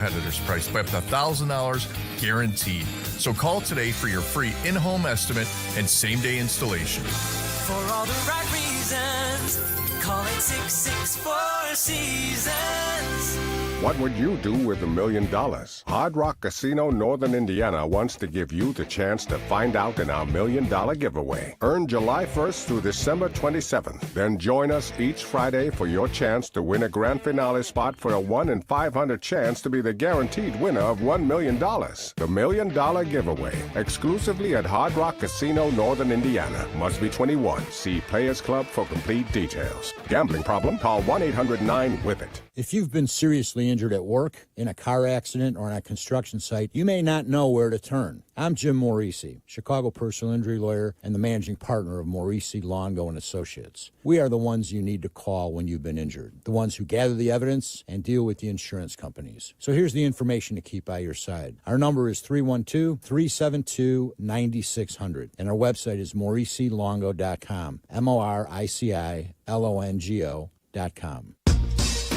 competitor's price by up to $1,000 guaranteed. So call today for your free in-home estimate and same-day installation. For all the right reasons, call 866-4Seasons. What would you do with $1 million? Hard Rock Casino Northern Indiana wants to give you the chance to find out in our $1 million giveaway. Earn July 1st through December 27th. Then join us each Friday for your chance to win a grand finale spot for a 1 in 500 chance to be the guaranteed winner of $1 million. The $1 million giveaway, exclusively at Hard Rock Casino Northern Indiana. Must be 21. See Players Club for complete details. Gambling problem? Call 1-800-9-WITH-IT. If you've been seriously injured at work, in a car accident, or on a construction site, you may not know where to turn. I'm Jim Morisi, Chicago personal injury lawyer and the managing partner of Morisi Longo and Associates. We are the ones you need to call when you've been injured, the ones who gather the evidence and deal with the insurance companies. So here's the information to keep by your side. Our number is 312-372-9600, and our website is moricilongo.com, MORICILONGO.com.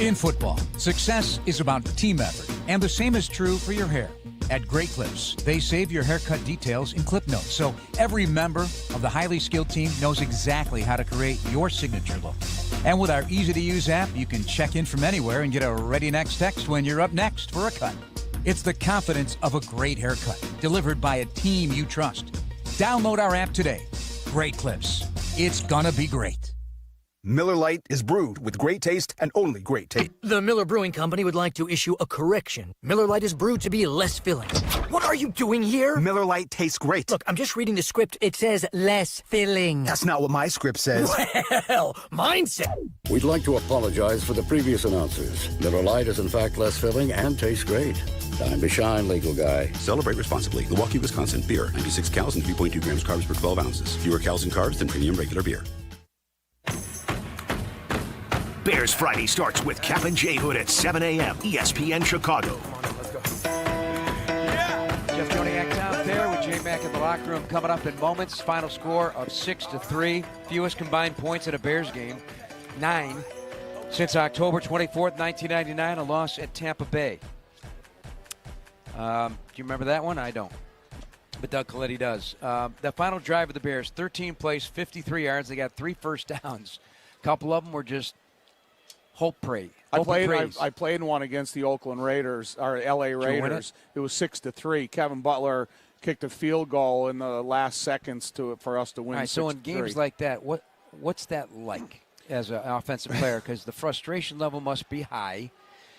In football, success is about team effort, and the same is true for your hair. At Great Clips, they save your haircut details in clip notes, so every member of the highly skilled team knows exactly how to create your signature look. And with our easy-to-use app, you can check in from anywhere and get a ready next text when you're up next for a cut. It's the confidence of a great haircut, delivered by a team you trust. Download our app today. Great Clips. It's gonna be great. Miller Lite is brewed with great taste and only great taste. The Miller Brewing Company would like to issue a correction. Miller Lite is brewed to be less filling. What are you doing here? Miller Lite tastes great. Look, I'm just reading the script. It says less filling. That's not what my script says. Well, mine said. We'd like to apologize for the previous announcers. Miller Lite is in fact less filling and tastes great. Time to shine, legal guy. Celebrate responsibly. Milwaukee, Wisconsin. Beer. 96 calories and 3.2 grams carbs per 12 ounces. Fewer calories and carbs than premium regular beer. Bears Friday starts with Cap and J Hood at 7 a.m. ESPN Chicago. Jeff Joniak out there with J-Mac in the locker room coming up in moments. Final score of 6-3. Fewest combined points in a Bears game, 9. Since October 24th, 1999, a loss at Tampa Bay. Do you remember that one? I don't. But Doug Coletti does. The final drive of the Bears, 13 plays, 53 yards. They got 3 first downs. A couple of them were just hope praise. I played in one against the Oakland Raiders, or L.A. Raiders. It was 6-3. Kevin Butler kicked a field goal in the last seconds for us to win. All right, so in games like that, what's that like as an offensive player? Because the frustration level must be high.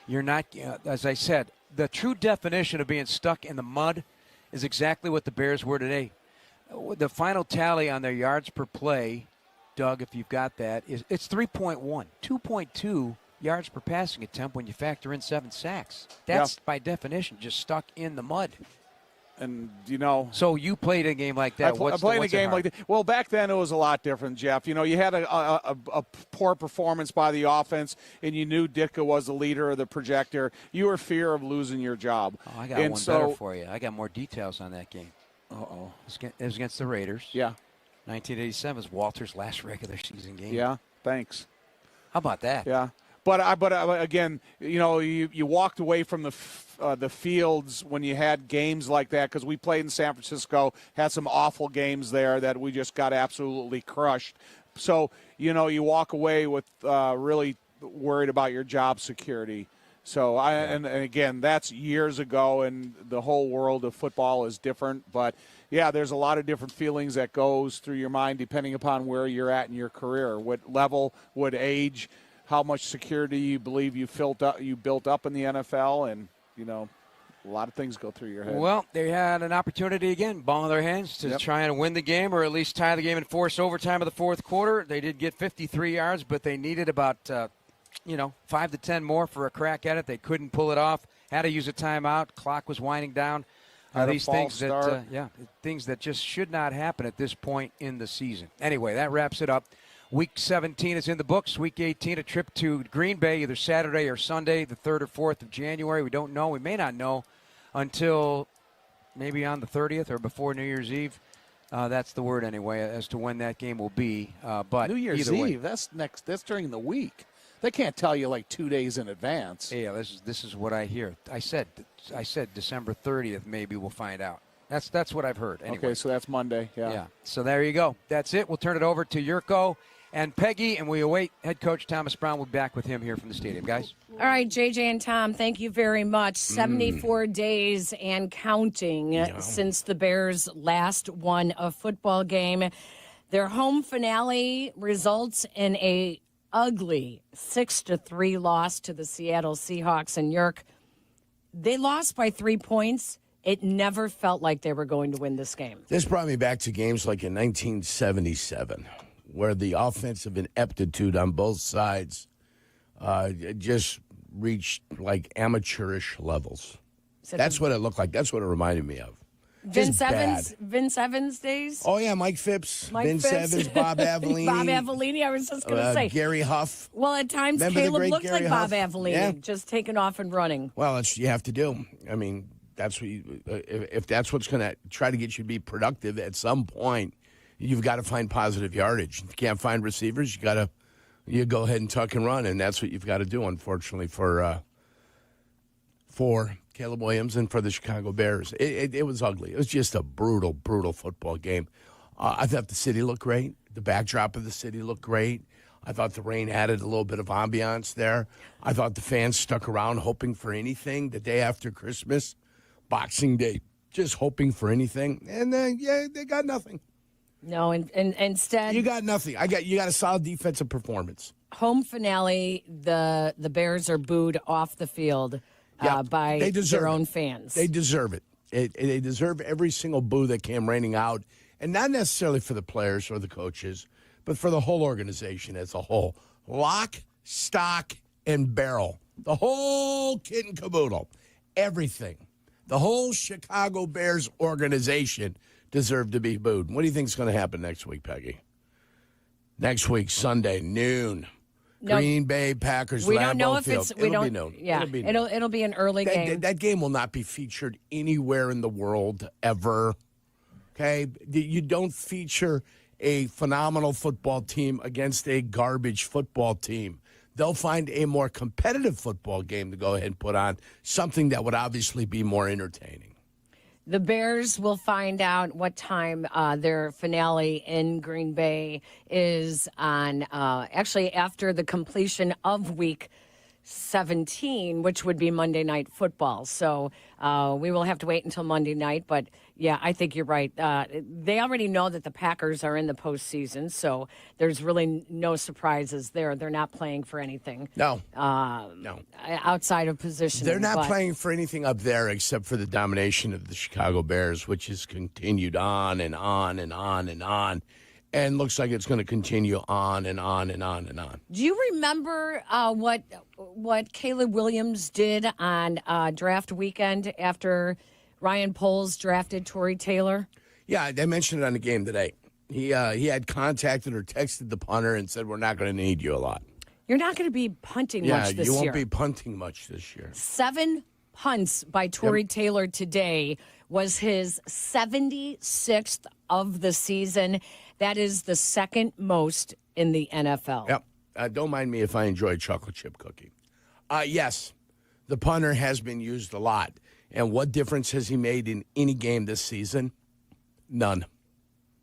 You're not, as I said, the true definition of being stuck in the mud is exactly what the Bears were today. The final tally on their yards per play, Doug, if you've got that, it's 3.1. 2.2 yards per passing attempt when you factor in 7 sacks. That's, by definition, just stuck in the mud. And, So you played a game like that. I played a game like that. Well, back then it was a lot different, Jeff. You had a poor performance by the offense, and you knew Ditka was the leader of the projector. You were fear of losing your job. Oh, I got one better for you. I got more details on that game. Uh-oh. It was against the Raiders. Yeah. 1987 was Walter's last regular season game. Yeah, thanks. How about that? Yeah. But again, you walked away from the fields when you had games like that, because we played in San Francisco, had some awful games there that we just got absolutely crushed. So, you walk away with really worried about your job security. So, and again, that's years ago, and the whole world of football is different. But, yeah, there's a lot of different feelings that goes through your mind depending upon where you're at in your career, what level, what age, how much security you believe you built up in the NFL, and, a lot of things go through your head. Well, they had an opportunity again, ball in their hands, to try and win the game or at least tie the game and force overtime of the fourth quarter. They did get 53 yards, but they needed about 5 to 10 more for a crack at it. They couldn't pull it off. Had to use a timeout. Clock was winding down. These things things that just should not happen at this point in the season. Anyway, that wraps it up. Week 17 is in the books. Week 18, a trip to Green Bay, either Saturday or Sunday, the 3rd or 4th of January. We don't know. We may not know until maybe on the 30th or before New Year's Eve. That's the word anyway as to when that game will be. But New Year's Eve, that's during the week. They can't tell you like 2 days in advance. Yeah, this is what I hear. I said December 30th. Maybe we'll find out. That's what I've heard. Anyway. Okay, so that's Monday. Yeah. So there you go. That's it. We'll turn it over to Jurko and Peggy, and we await head coach Thomas Brown. We'll be back with him here from the stadium, guys. All right, JJ and Tom, thank you very much. 74 days and counting since the Bears last won a football game. Their home finale results in a ugly 6-3 loss to the Seattle Seahawks. And Jurk, they lost by 3 points. It never felt like they were going to win this game. This brought me back to games like in 1977, where the offensive ineptitude on both sides just reached like amateurish levels. That's what it looked like. That's what it reminded me of. Vince Evans days? Oh, yeah, Mike Phipps, Vince Evans, Bob Avellini. Bob Avellini, I was just going to say. Gary Huff. Well, at times Caleb looked like Bob Avellini, just taking off and running. Well, that's what you have to do. I mean, that's what if that's what's going to try to get you to be productive at some point, you've got to find positive yardage. If you can't find receivers, you go ahead and tuck and run, and that's what you've got to do, unfortunately, for Caleb Williams and for the Chicago Bears. It was ugly. It was just a brutal, brutal football game. I thought the city looked great. The backdrop of the city looked great. I thought the rain added a little bit of ambiance there. I thought the fans stuck around hoping for anything the day after Christmas, Boxing Day, just hoping for anything. And then, they got nothing. No, and instead... You got nothing. You got a solid defensive performance. Home finale, the Bears are booed off the field by their own fans. They deserve it. They deserve every single boo that came raining out, and not necessarily for the players or the coaches, but for the whole organization as a whole. Lock, stock, and barrel. The whole kit and caboodle. Everything. The whole Chicago Bears organization deserve to be booed. What do you think is going to happen next week, Peggy? Next week, Sunday, noon. Green Bay Packers. We don't know if Field. it's. We it'll don't. Be noon. Yeah, it'll be an early game. That game will not be featured anywhere in the world ever. Okay, you don't feature a phenomenal football team against a garbage football team. They'll find a more competitive football game to go ahead and put on, something that would obviously be more entertaining. The Bears will find out what time their finale in Green Bay is on, actually after the completion of Week 17, which would be Monday Night Football. So we will have to wait until Monday night. But, yeah, I think you're right. They already know that the Packers are in the postseason, so there's really no surprises there. They're not playing for anything. No. Outside of position. They're not playing for anything up there except for the domination of the Chicago Bears, which has continued on and on and on and on. And looks like it's going to continue on and on and on and on. Do you remember what Caleb Williams did on draft weekend after Ryan Poles drafted Torrey Taylor? Yeah, they mentioned it on the game today. He had contacted or texted the punter and said, we're not going to need you a lot. You're not going to be punting much this year. Yeah, you won't be punting much this year. 7 punts by Torrey Taylor today was his 76th of the season. That is the second most in the NFL. Yep. Don't mind me if I enjoy chocolate chip cookie. Yes, the punter has been used a lot. And what difference has he made in any game this season? None.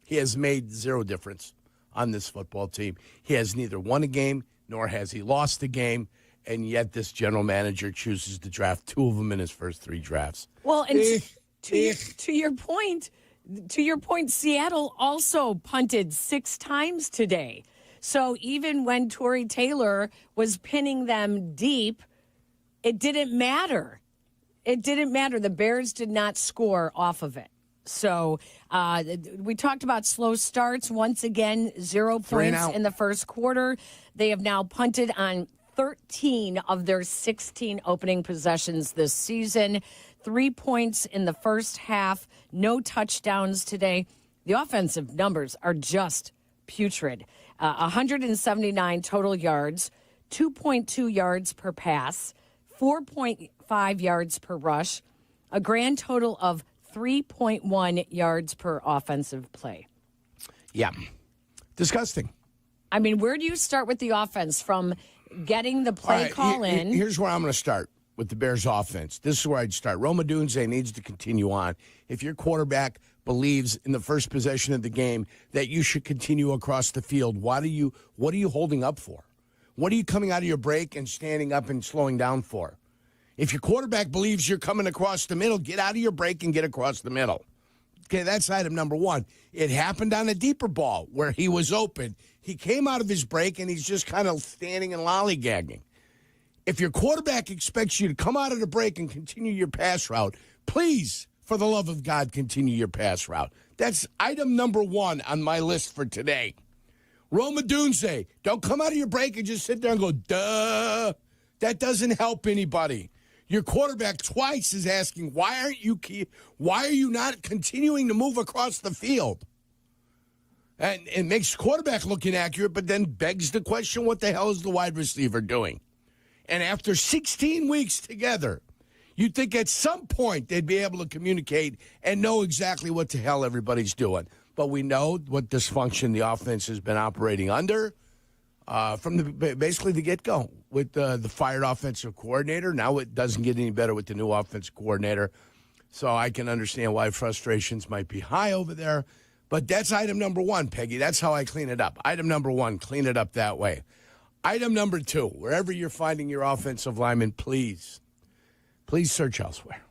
He has made zero difference on this football team. He has neither won a game nor has he lost a game. And yet this general manager chooses to draft 2 of them in his first 3 drafts. Well, and to your point, Seattle also punted 6 times today. So even when Torrey Taylor was pinning them deep, it didn't matter. It didn't matter. The Bears did not score off of it. So we talked about slow starts. Once again, 0 points in the first quarter. They have now punted on 13 of their 16 opening possessions this season. 3 points in the first half. No touchdowns today. The offensive numbers are just putrid. 179 total yards, 2.2 yards per pass, 4.5 yards per rush, a grand total of 3.1 yards per offensive play. Yeah. Disgusting. I mean, where do you start with the offense? From getting the play call in. Here's where I'm going to start with the Bears offense. This is where I'd start. Rome Odunze needs to continue on. If your quarterback believes in the first possession of the game that you should continue across the field, what are you holding up for? What are you coming out of your break and standing up and slowing down for? If your quarterback believes you're coming across the middle, get out of your break and get across the middle. Okay, that's item number one. It happened on a deeper ball where he was open. He came out of his break, and he's just kind of standing and lollygagging. If your quarterback expects you to come out of the break and continue your pass route, please, for the love of God, continue your pass route. That's item number one on my list for today. Rome Odunze, don't come out of your break and just sit there and go, duh. That doesn't help anybody. Your quarterback twice is asking, why are you not continuing to move across the field? And it makes the quarterback look inaccurate, but then begs the question, what the hell is the wide receiver doing? And after 16 weeks together, you'd think at some point they'd be able to communicate and know exactly what the hell everybody's doing. But we know what dysfunction the offense has been operating under from basically the get-go with the fired offensive coordinator. Now it doesn't get any better with the new offensive coordinator. So I can understand why frustrations might be high over there. But that's item number one, Peggy. That's how I clean it up. Item number one, clean it up that way. Item number two, wherever you're finding your offensive lineman, please search elsewhere.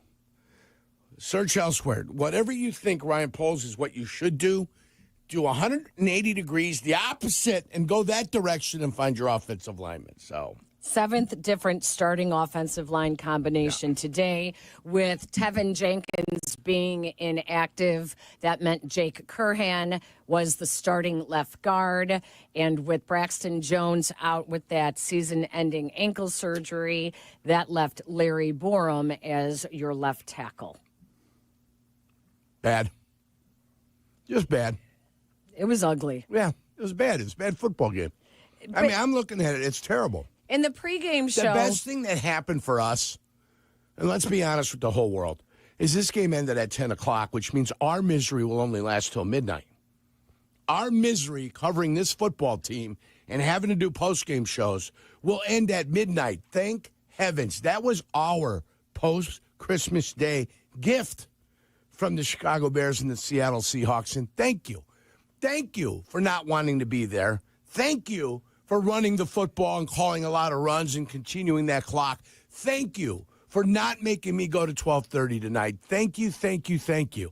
Search elsewhere. Whatever you think, Ryan Poles, is what you should do 180 degrees, the opposite, and go that direction and find your offensive lineman. So 7th different starting offensive line combination today, with Tevin Jenkins being inactive. That meant Jake Curhan was the starting left guard, and with Braxton Jones out with that season-ending ankle surgery, that left Larry Borum as your left tackle. Bad. Just bad. It was ugly. Yeah, it was bad. It was a bad football game. I mean, I'm looking at it. It's terrible. In the pregame show, the best thing that happened for us, and let's be honest with the whole world, is this game ended at 10 o'clock, which means our misery will only last till midnight. Our misery covering this football team and having to do postgame shows will end at midnight. Thank heavens. That was our post-Christmas Day gift from the Chicago Bears and the Seattle Seahawks, and thank you. Thank you for not wanting to be there. Thank you for running the football and calling a lot of runs and continuing that clock. Thank you for not making me go to 12:30 tonight. Thank you, thank you, thank you.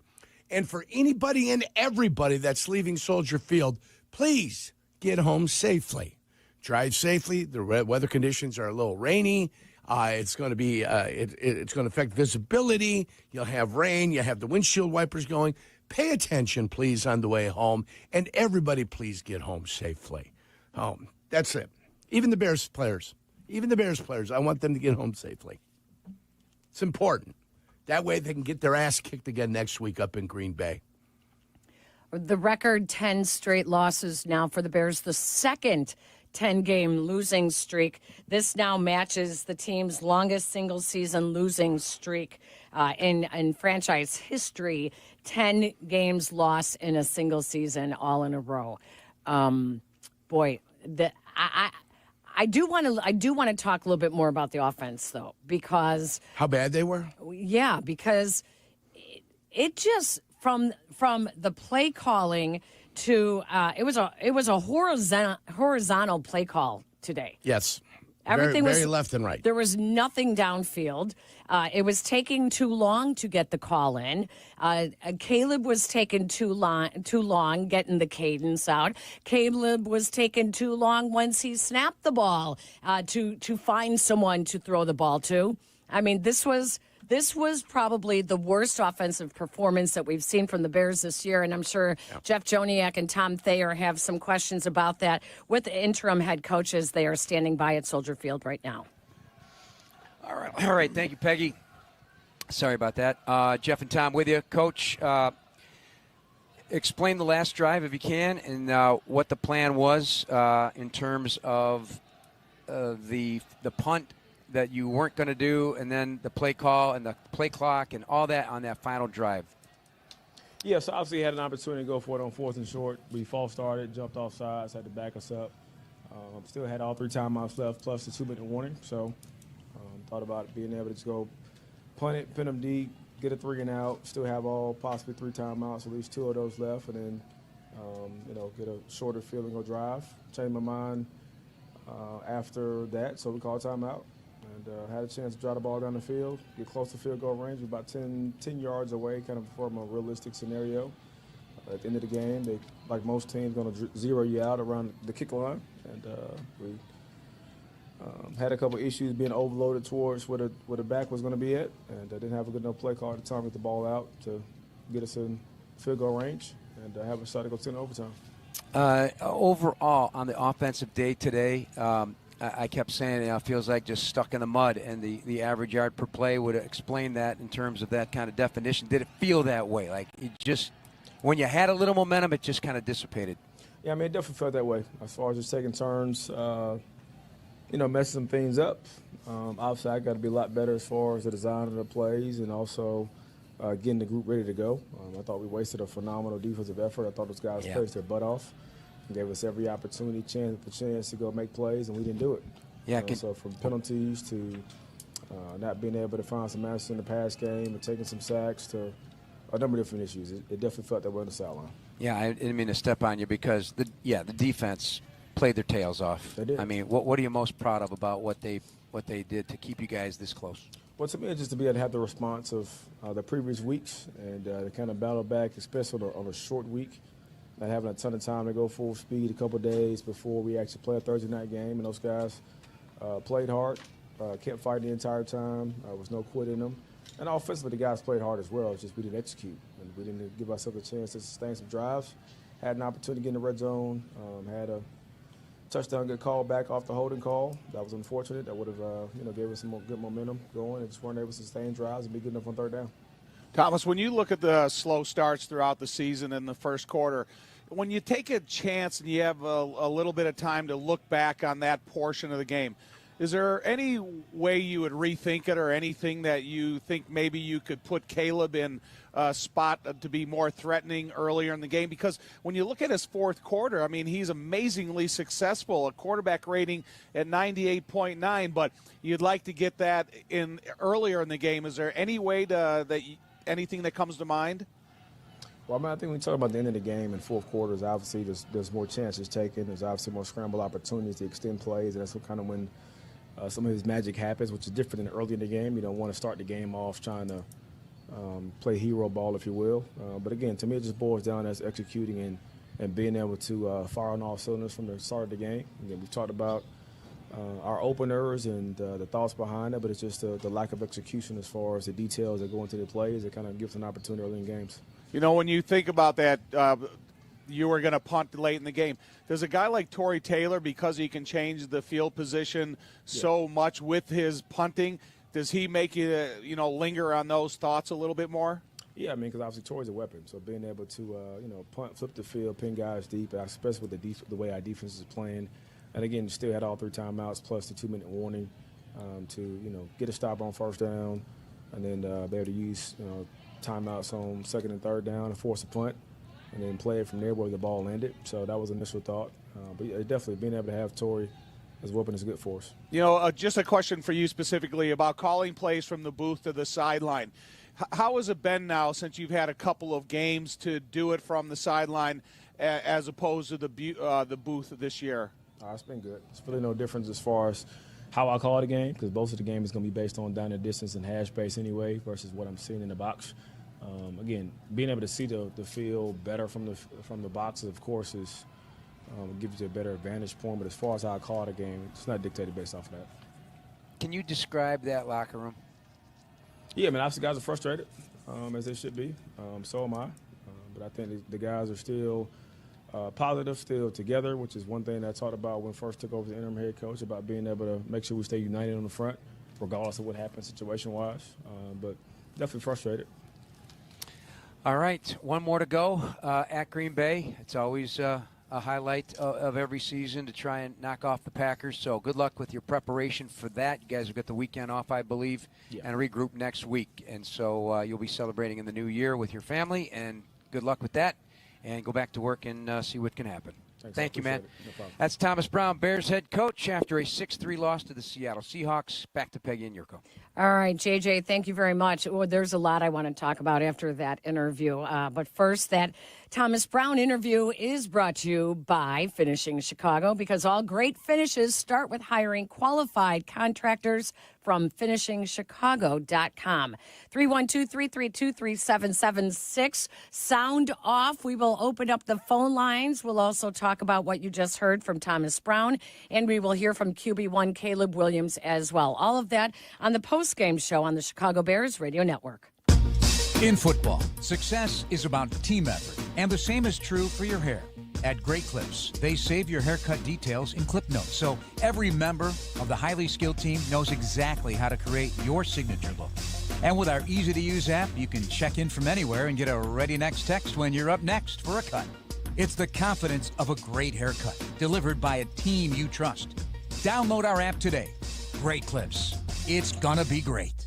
And for anybody and everybody that's leaving Soldier Field, please get home safely. Drive safely. The weather conditions are a little rainy. It's going to be it's going to affect visibility. You'll have rain. You have the windshield wipers going. Pay attention, please, on the way home. And everybody, please get home safely. That's it. Even the Bears players. I want them to get home safely. It's important. That way they can get their ass kicked again next week up in Green Bay. The record 10 straight losses now for the Bears, the second 10-game losing streak. This now matches the team's longest single-season losing streak in franchise history. 10 games lost in a single season, all in a row. I do want to talk a little bit more about the offense, though, because how bad they were. Yeah, because it just from the play calling to it was a horizontal play call today. Yes. Everything very was left and right. There was nothing downfield. It was taking too long to get the call in. Caleb was taking too long getting the cadence out. Caleb was taking too long once he snapped the ball to find someone to throw the ball to. I mean, this was probably the worst offensive performance that we've seen from the Bears this year, and I'm sure Jeff Joniak and Tom Thayer have some questions about that with the interim head coaches. They are standing by at Soldier Field right now. All right. Thank you, Peggy. Sorry about that. Jeff and Tom with you. Coach, explain the last drive if you can and what the plan was in terms of the punt that you weren't going to do, and then the play call and the play clock and all that on that final drive. Yeah, so obviously had an opportunity to go for it on 4th and short. We false started, jumped off sides, had to back us up. Still had all 3 timeouts left plus the 2-minute warning. So thought about being able to just go punt it, pin them deep, get a 3 and out, still have all possibly 3 timeouts, at least 2 of those left, and then, get a shorter field and go drive. Changed my mind after that, so we called timeout and had a chance to drive the ball down the field, get close to field goal range, about 10 yards away, kind of from a realistic scenario. At the end of the game, they, like most teams, going to zero you out around the kick line, and we had a couple issues being overloaded towards where the back was going to be at, and didn't have a good enough play call at the time to get the ball out to get us in field goal range and have a shot to go 10 overtime. Overall, on the offensive day today, I kept saying it feels like just stuck in the mud, and the average yard per play would explain that in terms of that kind of definition. Did it feel that way? Like it just, when you had a little momentum, it just kind of dissipated? Yeah, I mean, it definitely felt that way as far as just taking turns, messing some things up. Obviously, I got to be a lot better as far as the design of the plays and also getting the group ready to go. I thought we wasted a phenomenal defensive effort. I thought those guys played their butt off and gave us every opportunity, chance to go make plays, and we didn't do it. Yeah. So from penalties to not being able to find some answers in the pass game and taking some sacks to a number of different issues. It definitely felt that way on the sideline. Yeah, I didn't mean to step on you because the defense played their tails off. They did. I mean, what are you most proud of about what they did to keep you guys this close? Well, to me, it's just to be able to have the response of the previous weeks and to kind of battle back, especially on a short week, not having a ton of time to go full speed a couple of days before we actually play a Thursday night game. And those guys played hard, kept fighting the entire time. There was no quit in them. And offensively, the guys played hard as well. It's just we didn't execute. And we didn't give ourselves a chance to sustain some drives. Had an opportunity to get in the red zone. Had a touchdown get called back off the holding call. That was unfortunate. That would have, gave us some good momentum going and just weren't able to sustain drives and be good enough on third down. Thomas, when you look at the slow starts throughout the season in the first quarter, when you take a chance and you have a little bit of time to look back on that portion of the game, is there any way you would rethink it or anything that you think maybe you could put Caleb in a spot to be more threatening earlier in the game? Because when you look at his fourth quarter, I mean, he's amazingly successful, a quarterback rating at 98.9, but you'd like to get that in earlier in the game. Is there any way anything that comes to mind? Well, I mean, I think when we talk about the end of the game in fourth quarters, obviously there's more chances taken. There's obviously more scramble opportunities to extend plays, and that's what kind of when some of his magic happens, which is different than early in the game. You don't want to start the game off trying to play hero ball, if you will. But again, to me, it just boils down as executing and being able to fire on all cylinders from the start of the game. Again, we've talked about our openers and the thoughts behind it, but it's just the lack of execution as far as the details that go into the plays that kind of gives an opportunity early in games. You know, when you think about that, you were going to punt late in the game. Does a guy like Tory Taylor, because he can change the field position so much with his punting, does he make you, linger on those thoughts a little bit more? Yeah, I mean, because obviously Tory's a weapon. So being able to, punt, flip the field, pin guys deep, especially with the way our defense is playing. And again, you still had all 3 timeouts plus the 2-minute warning to, get a stop on first down and then be able to use, timeouts on second and third down and force a punt and then play it from there where the ball landed. So that was initial thought. But yeah, definitely being able to have Tory as a weapon is good for us. Just a question for you specifically about calling plays from the booth to the sideline. How has it been now since you've had a couple of games to do it from the sideline as opposed to the booth this year? It's been good. It's really no difference as far as how I call the game, because most of the game is going to be based on down the distance and hash base anyway versus what I'm seeing in the box. Again, being able to see the field better from the boxes, of course, gives you a better advantage point. But as far as how I call the game, it's not dictated based off of that. Can you describe that locker room? Yeah, I mean, obviously guys are frustrated, as they should be. So am I. But I think the guys are still positive, still together, which is one thing that I talked about when I first took over the interim head coach, about being able to make sure we stay united on the front, regardless of what happens situation-wise. But definitely frustrated. All right, one more to go at Green Bay. It's always a highlight of every season to try and knock off the Packers. So good luck with your preparation for that. You guys have got the weekend off, I believe, and regroup next week. And so you'll be celebrating in the new year with your family, and good luck with that. And go back to work and see what can happen. Thank you, man. No problem. That's Thomas Brown, Bears head coach, after a 6-3 loss to the Seattle Seahawks. Back to Peggy and Jurko. All right, JJ, thank you very much. Well, there's a lot I want to talk about after that interview. But first, that Thomas Brown interview is brought to you by Finishing Chicago, because all great finishes start with hiring qualified contractors from finishingchicago.com. 312-332-3776. Sound off. We will open up the phone lines. We'll also talk about what you just heard from Thomas Brown, and we will hear from QB1 Caleb Williams as well. All of that on the Postgame show on the Chicago Bears Radio Network. In football, success is about team effort, and the same is true for your hair. At Great Clips, they save your haircut details in clip notes, so every member of the highly skilled team knows exactly how to create your signature look. And with our easy-to-use app, you can check in from anywhere and get a ready next text when you're up next for a cut. It's the confidence of a great haircut, delivered by a team you trust. Download our app today. Great Clips. It's gonna be great.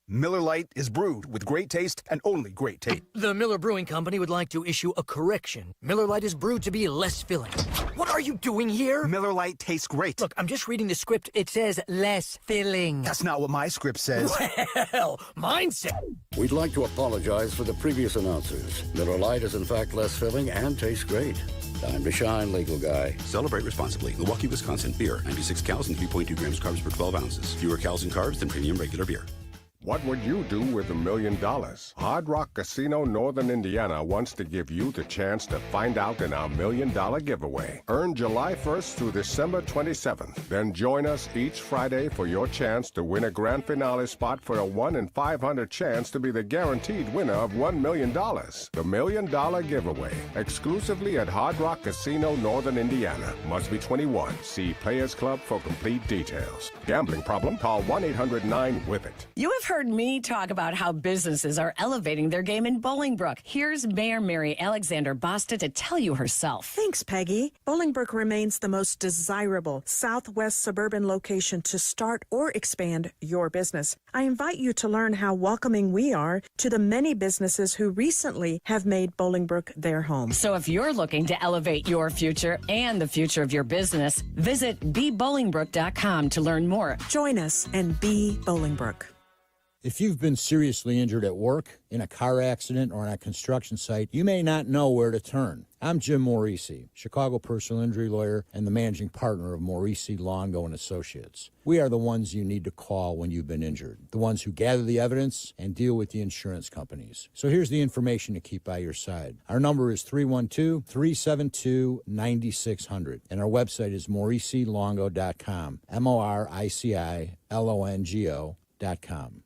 Miller Lite is brewed with great taste and only great taste. The Miller Brewing Company would like to issue a correction. Miller Lite is brewed to be less filling. What are you doing here? Miller Lite tastes great. Look, I'm just reading the script. It says less filling. That's not what my script says. Well, mine says... We'd like to apologize for the previous announcers. Miller Lite is in fact less filling and tastes great. Time to shine, legal guy. Celebrate responsibly. Milwaukee, Wisconsin. Beer. 96 calories and 3.2 grams carbs per 12 ounces. Fewer calories and carbs than premium regular beer. What would you do with $1 million? Hard Rock Casino Northern Indiana wants to give you the chance to find out in our $1 million giveaway. Earn July 1st through December 27th. Then join us each Friday for your chance to win a grand finale spot for a 1 in 500 chance to be the guaranteed winner of $1 million. The $1 million giveaway, exclusively at Hard Rock Casino Northern Indiana. Must be 21. See Players Club for complete details. Gambling problem? Call 1-800-9-WITH-IT. You have heard me talk about how businesses are elevating their game in Bolingbrook. Here's Mayor Mary Alexander Basta to tell you herself. Thanks, Peggy. Bolingbrook remains the most desirable southwest suburban location to start or expand your business. I invite you to learn how welcoming we are to the many businesses who recently have made Bolingbrook their home. So if you're looking to elevate your future and the future of your business, visit bebolingbrook.com to learn more. Join us and be Bolingbrook. If you've been seriously injured at work, in a car accident, or on a construction site, you may not know where to turn. I'm Jim Morisi, Chicago personal injury lawyer and the managing partner of Morisi Longo & Associates. We are the ones you need to call when you've been injured, the ones who gather the evidence and deal with the insurance companies. So here's the information to keep by your side. Our number is 312-372-9600, and our website is moricilongo.com, MORICILONGO.com.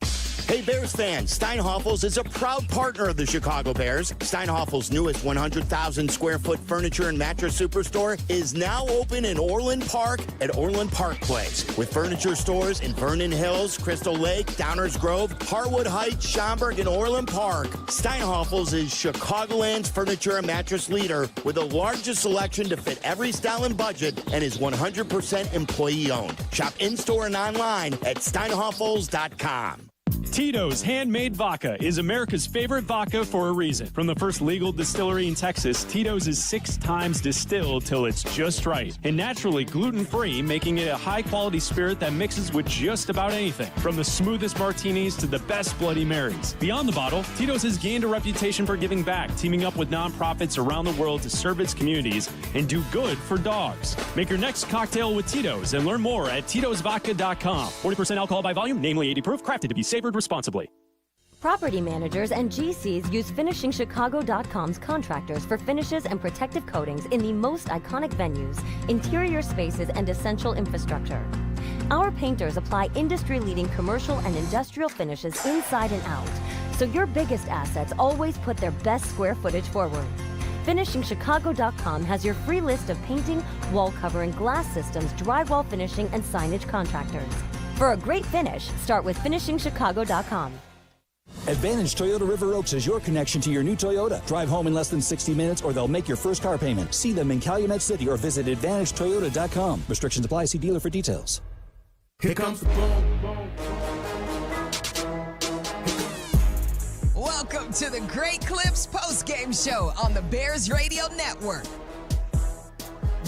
Hey, Bears fans, Steinhoffel's is a proud partner of the Chicago Bears. Steinhoffel's newest 100,000-square-foot furniture and mattress superstore is now open in Orland Park at Orland Park Place, with furniture stores in Vernon Hills, Crystal Lake, Downers Grove, Harwood Heights, Schaumburg, and Orland Park. Steinhoffel's is Chicagoland's furniture and mattress leader with the largest selection to fit every style and budget, and is 100% employee-owned. Shop in-store and online at steinhoffels.com. Tito's Handmade Vodka is America's favorite vodka for a reason. From the first legal distillery in Texas, Tito's is 6 times distilled till it's just right. And naturally gluten-free, making it a high-quality spirit that mixes with just about anything. From the smoothest martinis to the best Bloody Marys. Beyond the bottle, Tito's has gained a reputation for giving back, teaming up with nonprofits around the world to serve its communities and do good for dogs. Make your next cocktail with Tito's and learn more at titosvodka.com. 40% alcohol by volume, namely 80 proof, crafted to be savored responsibly. Property managers and GCs use FinishingChicago.com's contractors for finishes and protective coatings in the most iconic venues, interior spaces, and essential infrastructure. Our painters apply industry-leading commercial and industrial finishes inside and out, so your biggest assets always put their best square footage forward. FinishingChicago.com has your free list of painting, wall covering, glass systems, drywall finishing, and signage contractors. For a great finish, start with FinishingChicago.com. Advantage Toyota River Oaks is your connection to your new Toyota. Drive home in less than 60 minutes or they'll make your first car payment. See them in Calumet City or visit AdvantageToyota.com. Restrictions apply. See dealer for details. Here comes the boom. Welcome to the Great Clips postgame show on the Bears Radio Network.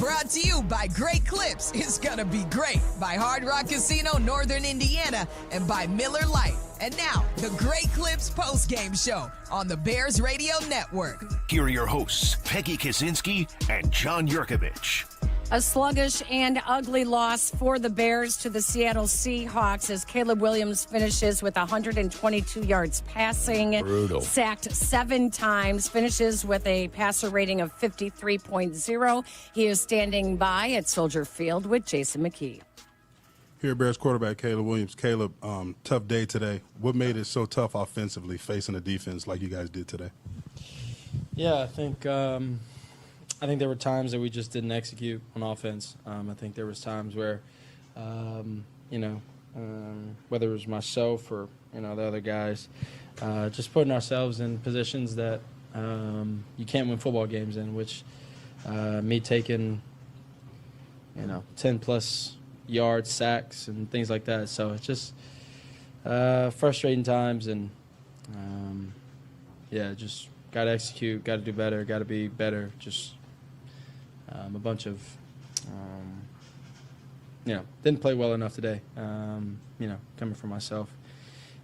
Brought to you by Great Clips. It's gonna be great. By Hard Rock Casino, Northern Indiana, and by Miller Lite. And now, the Great Clips postgame show on the Bears Radio Network. Here are your hosts, Peggy Kaczynski and John Yurkovich. A sluggish and ugly loss for the Bears to the Seattle Seahawks as Caleb Williams finishes with 122 yards passing. Brutal. Sacked 7 times, finishes with a passer rating of 53.0. He is standing by at Soldier Field with Jason McKee. Here, Bears quarterback Caleb Williams. Caleb, tough day today. What made it so tough offensively facing a defense like you guys did today? Yeah, I think there were times that we just didn't execute on offense. I think there was times where, whether it was myself or the other guys, just putting ourselves in positions that you can't win football games in. Which me taking 10+ yards, sacks, and things like that. So it's just frustrating times, and just got to execute, got to do better, got to be better. Just a bunch of, didn't play well enough today, coming from myself.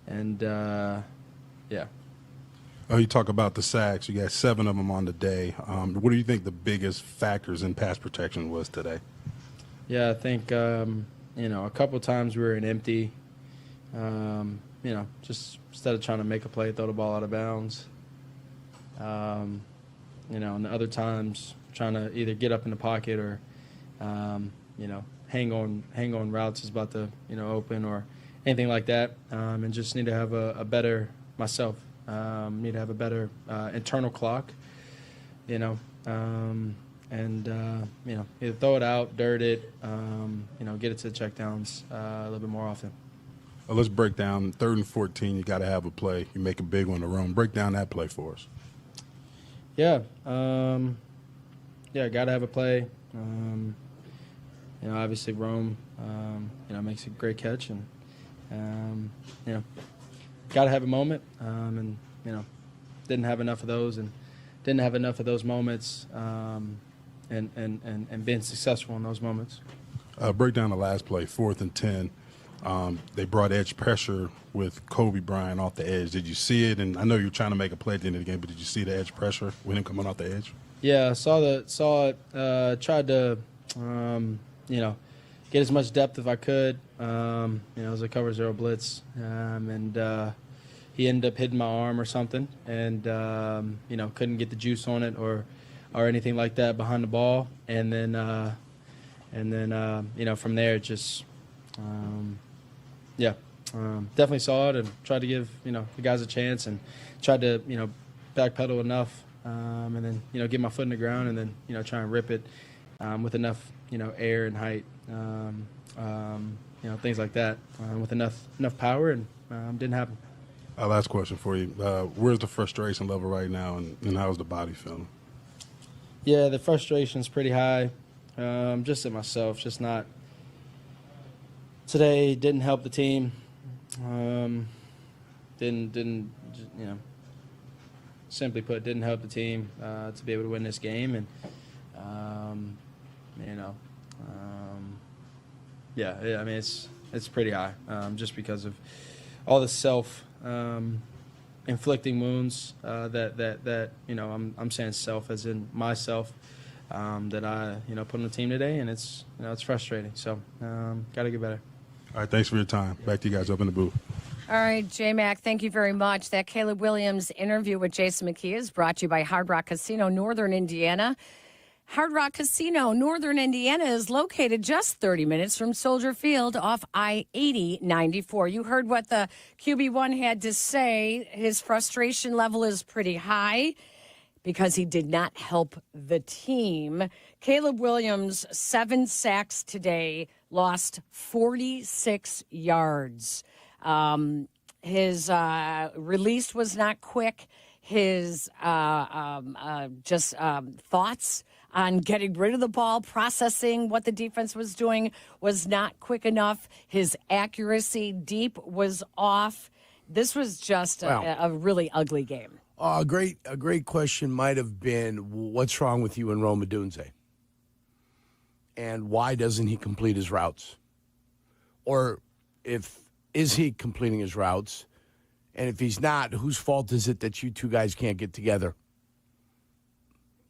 And, You talk about the sacks. You got 7 of them on the day. What do you think the biggest factors in pass protection was today? Yeah, I think, a couple times we were in empty, just instead of trying to make a play, throw the ball out of bounds. And the other times trying to either get up in the pocket or, hang on routes is about to, open or anything like that. And just need to have a better myself. Need to have a better internal clock, and either throw it out, dirt it, get it to the checkdowns a little bit more often. Let's break down 3rd and 14. You got to have a play. You make a big one in the room. Break down that play for us. Yeah, got to have a play. Obviously Rome, makes a great catch, and got to have a moment, and didn't have enough of those, and didn't have enough of those moments, and being successful in those moments. Break down the last play, 4th and 10. They brought edge pressure with Kobe Bryant off the edge. Did you see it? And I know you're trying to make a play at the end of the game, but did you see the edge pressure with him coming off the edge? Yeah, saw it. Tried to, get as much depth as I could. It was a cover 0 blitz, and he ended up hitting my arm or something, and couldn't get the juice on it or anything like that behind the ball. And then from there, just. Definitely saw it and tried to give the guys a chance and tried to backpedal enough, and then get my foot in the ground and then try and rip it with enough air and height, things like that, with enough power, and didn't happen. Last question for you: where's the frustration level right now, and how's the body feeling? Yeah, the frustration's pretty high. Just at myself, just not. Today didn't help the team. Simply put, didn't help the team to be able to win this game, and it's pretty high, just because of all the self inflicting wounds that I'm saying self as in myself. That I put on the team today, and it's frustrating. So got to get better. All right, thanks for your time. Back to you guys up in the booth. All right, J-Mac, thank you very much. That Caleb Williams interview with Jason McKee is brought to you by Hard Rock Casino, Northern Indiana. Hard Rock Casino, Northern Indiana, is located just 30 minutes from Soldier Field off I-80-94. You heard what the QB1 had to say. His frustration level is pretty high because he did not help the team. Caleb Williams, 7 sacks today, lost 46 yards. His release was not quick. His thoughts on getting rid of the ball, processing what the defense was doing was not quick enough. His accuracy deep was off. This was just a really ugly game. A great question might have been, what's wrong with you and Rome Odunze? and why doesn't he complete his routes? Or is he completing his routes? And if he's not, whose fault is it that you two guys can't get together?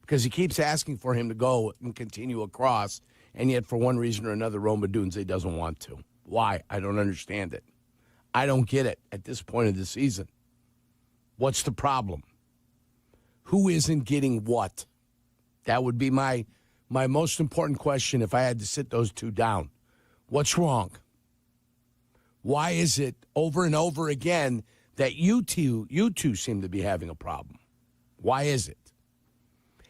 Because he keeps asking for him to go and continue across, and yet for one reason or another, Roma Dunze doesn't want to. Why? I don't understand it. I don't get it at this point of the season. What's the problem? Who isn't getting what? That would be my most important question if I had to sit those two down. What's wrong? Why is it over and over again that you two seem to be having a problem? Why is it?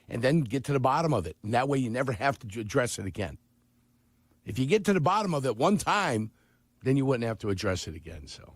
And then get to the bottom of it. And that way you never have to address it again. If you get to the bottom of it one time, then you wouldn't have to address it again. So,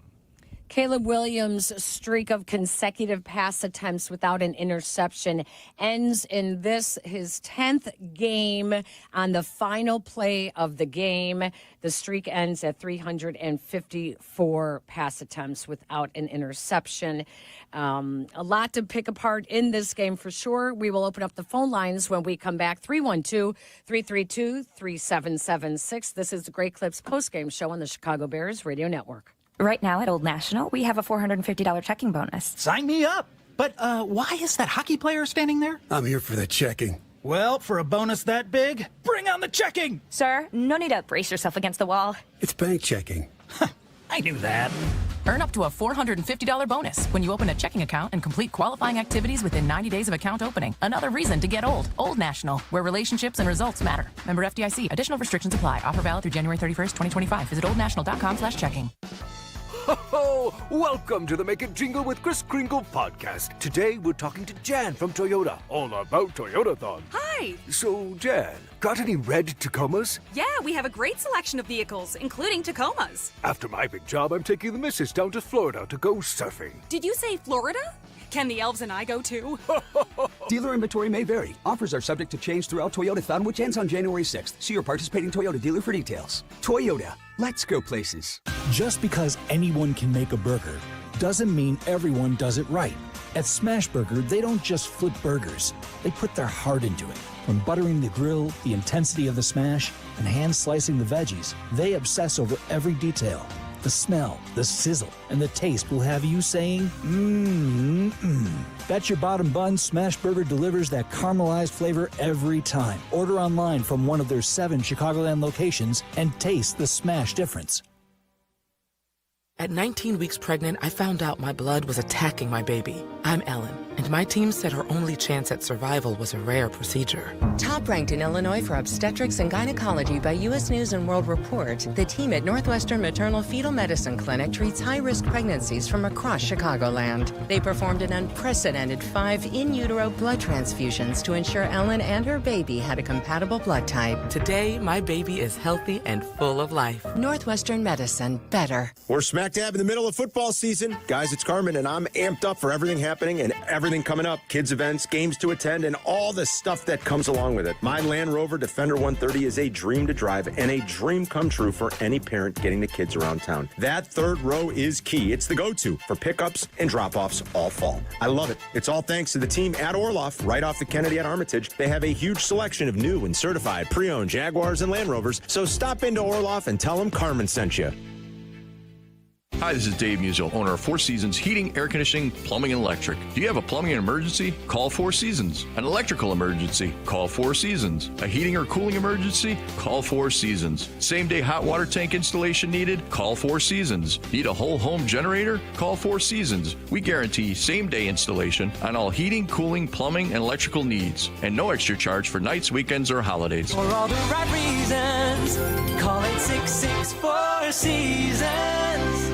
Caleb Williams' streak of consecutive pass attempts without an interception ends in his 10th game on the final play of the game. The streak ends at 354 pass attempts without an interception. A lot to pick apart in this game for sure. We will open up the phone lines when we come back. 312-332-3776. This is the Great Clips postgame show on the Chicago Bears Radio Network. Right now at Old National, we have a $450 checking bonus. Sign me up. But why is that hockey player standing there? I'm here for the checking. Well, for a bonus that big, bring on the checking. Sir, no need to brace yourself against the wall. It's bank checking. I knew that. Earn up to a $450 bonus when you open a checking account and complete qualifying activities within 90 days of account opening. Another reason to get old. Old National, where relationships and results matter. Member FDIC. Additional restrictions apply. Offer valid through January 31st, 2025. Visit oldnational.com/checking. Ho-ho! Welcome to the Make It Jingle with Kris Kringle podcast. Today we're talking to Jan from Toyota, all about Toyotathon. Hi! So, Jan, got any red Tacomas? Yeah, we have a great selection of vehicles, including Tacomas. After my big job, I'm taking the missus down to Florida to go surfing. Did you say Florida? Can the elves and I go too? Dealer inventory may vary. Offers are subject to change throughout Toyotathon, which ends on January 6th. See your participating Toyota dealer for details. Toyota, let's go places. Just because anyone can make a burger doesn't mean everyone does it right. At Smash Burger, they don't just flip burgers. They put their heart into it. From buttering the grill, the intensity of the smash, and hand slicing the veggies, they obsess over every detail. The smell, the sizzle, and the taste will have you saying, Bet your bottom bun, Smash Burger delivers that caramelized flavor every time. Order online from one of their 7 Chicagoland locations and taste the Smash difference. At 19 weeks pregnant, I found out my blood was attacking my baby. I'm Ellen, and my team said her only chance at survival was a rare procedure. Top ranked in Illinois for obstetrics and gynecology by U.S. News & World Report, the team at Northwestern Maternal Fetal Medicine Clinic treats high-risk pregnancies from across Chicagoland. They performed an unprecedented 5 in utero blood transfusions to ensure Ellen and her baby had a compatible blood type. Today, my baby is healthy and full of life. Northwestern Medicine, better. We're smack dab in the middle of football season. Guys, it's Carmen, and I'm amped up for everything happening and everything coming up. Kids events, games to attend, and all the stuff that comes along with it. My Land Rover Defender 130 is a dream to drive and a dream come true for any parent getting the kids around town. That third row is key. It's the go-to for pickups and drop-offs all fall. I love it. It's all thanks to the team at Orloff, right off the Kennedy at Armitage. They have a huge selection of new and certified pre-owned Jaguars and Land Rovers, so stop into Orloff and tell them Carmen sent you. Hi, this is Dave Musial, owner of Four Seasons Heating, Air Conditioning, Plumbing, and Electric. Do you have a plumbing emergency? Call Four Seasons. An electrical emergency? Call Four Seasons. A heating or cooling emergency? Call Four Seasons. Same-day hot water tank installation needed? Call Four Seasons. Need a whole home generator? Call Four Seasons. We guarantee same-day installation on all heating, cooling, plumbing, and electrical needs. And no extra charge for nights, weekends, or holidays. For all the right reasons, call 866-4 Seasons.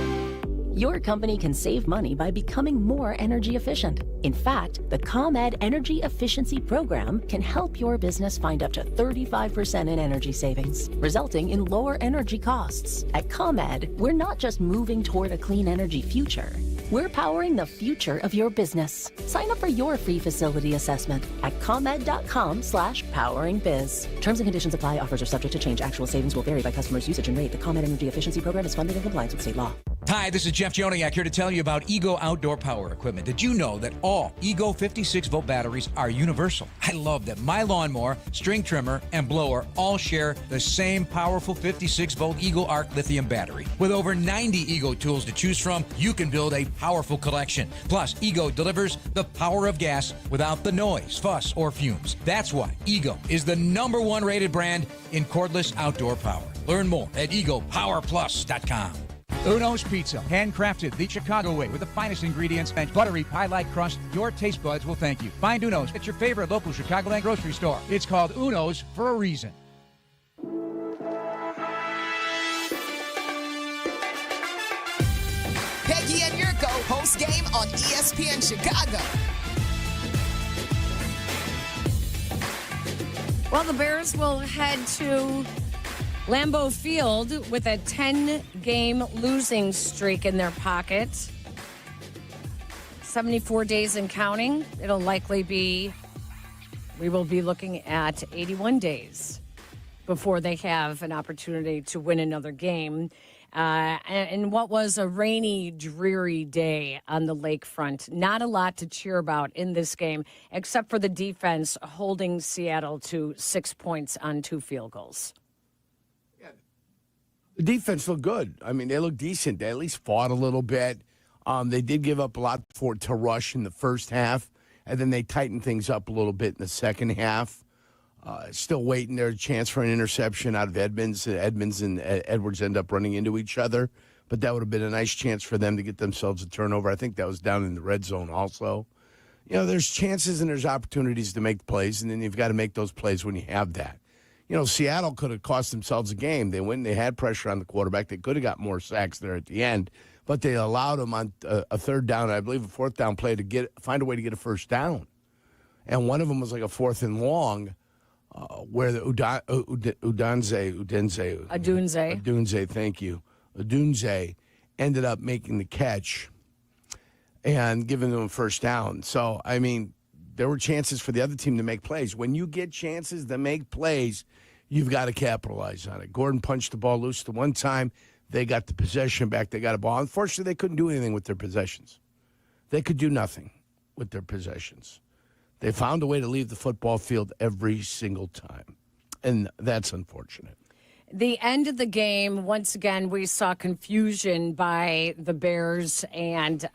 Your company can save money by becoming more energy efficient. In fact, the ComEd Energy Efficiency Program can help your business find up to 35% in energy savings, resulting in lower energy costs. At ComEd, we're not just moving toward a clean energy future. We're powering the future of your business. Sign up for your free facility assessment at ComEd.com/poweringbiz. Terms and conditions apply. Offers are subject to change. Actual savings will vary by customer's usage and rate. The ComEd Energy Efficiency Program is funded in compliance with state law. Hi, this is Jeff Joniak here to tell you about Ego Outdoor Power Equipment. Did you know that all Ego 56-volt batteries are universal? I love that my lawnmower, string trimmer, and blower all share the same powerful 56-volt Ego Arc lithium battery. With over 90 Ego tools to choose from, you can build a powerful collection. Plus, Ego delivers the power of gas without the noise, fuss, or fumes. That's why Ego is the #1 rated brand in cordless outdoor power. Learn more at egopowerplus.com. Uno's Pizza, handcrafted the Chicago way with the finest ingredients and buttery pie-like crust. Your taste buds will thank you. Find Uno's at your favorite local Chicagoland grocery store. It's called Uno's for a reason. Peggy and Jurko, Postgame on ESPN Chicago. Well, the Bears will head to Lambeau Field with a 10-game losing streak in their pocket. 74 days and counting. It'll likely be, we will be looking at 81 days before they have an opportunity to win another game. And what was a rainy, dreary day on the lakefront. Not a lot to cheer about in this game, except for the defense holding Seattle to 6 points on 2 field goals. The defense looked good. I mean, they looked decent. They at least fought a little bit. They did give up a lot to rush in the first half, and then they tightened things up a little bit in the second half. Still waiting their chance for an interception out of Edmonds. Edmonds and Edwards end up running into each other, but that would have been a nice chance for them to get themselves a turnover. I think that was down in the red zone also. You know, there's chances and there's opportunities to make plays, and then you've got to make those plays when you have that. You know, Seattle could have cost themselves a game. They went and they had pressure on the quarterback. They could have got more sacks there at the end, but they allowed them on a third down, I believe a fourth down play to find a way to get a first down. And one of them was like a 4th and long where the Adunze, thank you. Adunze ended up making the catch and giving them a first down. So, I mean, there were chances for the other team to make plays. When you get chances to make plays, you've got to capitalize on it. Gordon punched the ball loose the one time. They got the possession back. They got a ball. Unfortunately, they couldn't do anything with their possessions. They could do nothing with their possessions. They found a way to leave the football field every single time, and that's unfortunate. The end of the game, once again, we saw confusion by the Bears and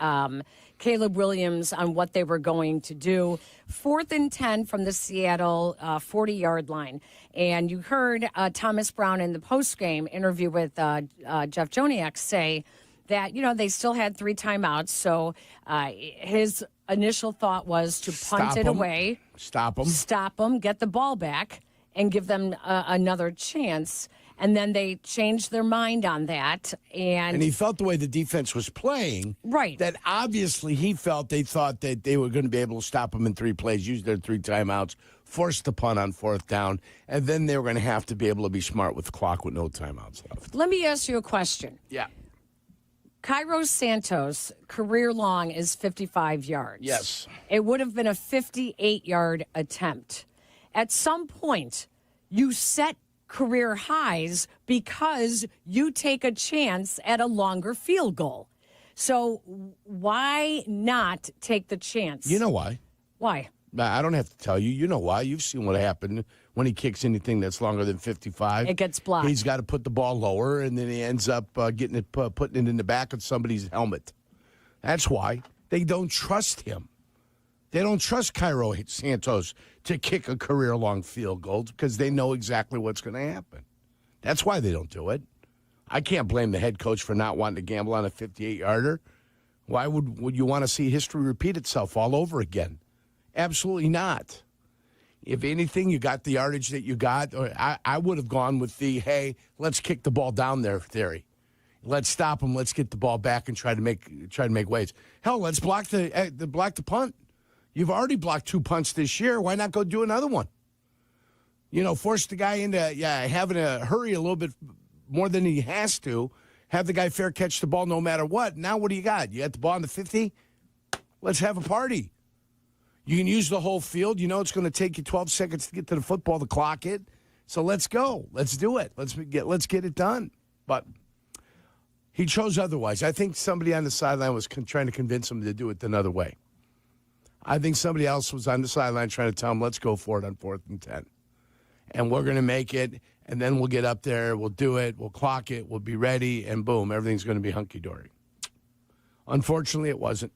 Caleb Williams on what they were going to do. 4th and 10 from the Seattle 40-yard line. And you heard Thomas Brown in the postgame interview with Jeff Joniak say that, you know, they still had 3 timeouts. So his initial thought was to punt it away. Stop them, get the ball back, and give them another chance. And then they changed their mind on that. And he felt the way the defense was playing. Right. That obviously he felt they thought that they were going to be able to stop him in 3 plays, use their 3 timeouts, force the punt on 4th down, and then they were going to have to be able to be smart with the clock with no timeouts left. Let me ask you a question. Yeah. Cairo Santos' career long is 55 yards. Yes. It would have been a 58-yard attempt. At some point, you set career highs because you take a chance at a longer field goal. So why not take the chance? You know why? Why? I don't have to tell you. You know why. You've seen what happened when he kicks anything that's longer than 55. It gets blocked. He's got to put the ball lower, and then he ends up putting it in the back of somebody's helmet. That's why. They don't trust him. They don't trust Cairo Santos to kick a career-long field goal because they know exactly what's going to happen. That's why they don't do it. I can't blame the head coach for not wanting to gamble on a 58-yarder. Why would you want to see history repeat itself all over again? Absolutely not. If anything, you got the yardage that you got. I would have gone with the, hey, let's kick the ball down there theory. Let's stop them. Let's get the ball back and try to make waves. Hell, let's block the punt. You've already blocked 2 punts this year. Why not go do another one? You know, force the guy into having to hurry a little bit more than he has to. Have the guy fair catch the ball no matter what. Now what do you got? You got the ball on the 50? Let's have a party. You can use the whole field. You know it's going to take you 12 seconds to get to the football to clock it. So let's go. Let's do it. Let's get it done. But He chose otherwise. I think somebody on the sideline was trying to convince him to do it another way. I think somebody else was on the sideline trying to tell him, let's go for it on 4th and 10. And we're going to make it, and then we'll get up there, we'll do it, we'll clock it, we'll be ready, and boom, everything's going to be hunky-dory. Unfortunately, it wasn't.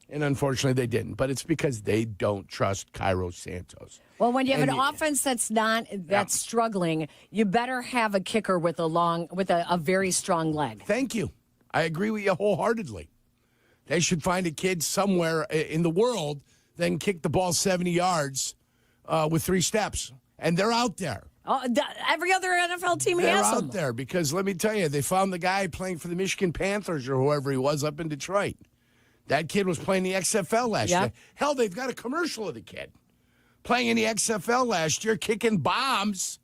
And unfortunately, they didn't. But it's because they don't trust Cairo Santos. Well, when you have an offense that's struggling, you better have a kicker with a very strong leg. Thank you. I agree with you wholeheartedly. They should find a kid somewhere in the world that can kick the ball 70 yards with 3 steps. And they're out there. Oh, every other NFL team They're has out them. there because, let me tell you, they found the guy playing for the Michigan Panthers or whoever he was up in Detroit. That kid was playing the XFL last year. Hell, they've got a commercial of the kid playing in the XFL last year, kicking bombs.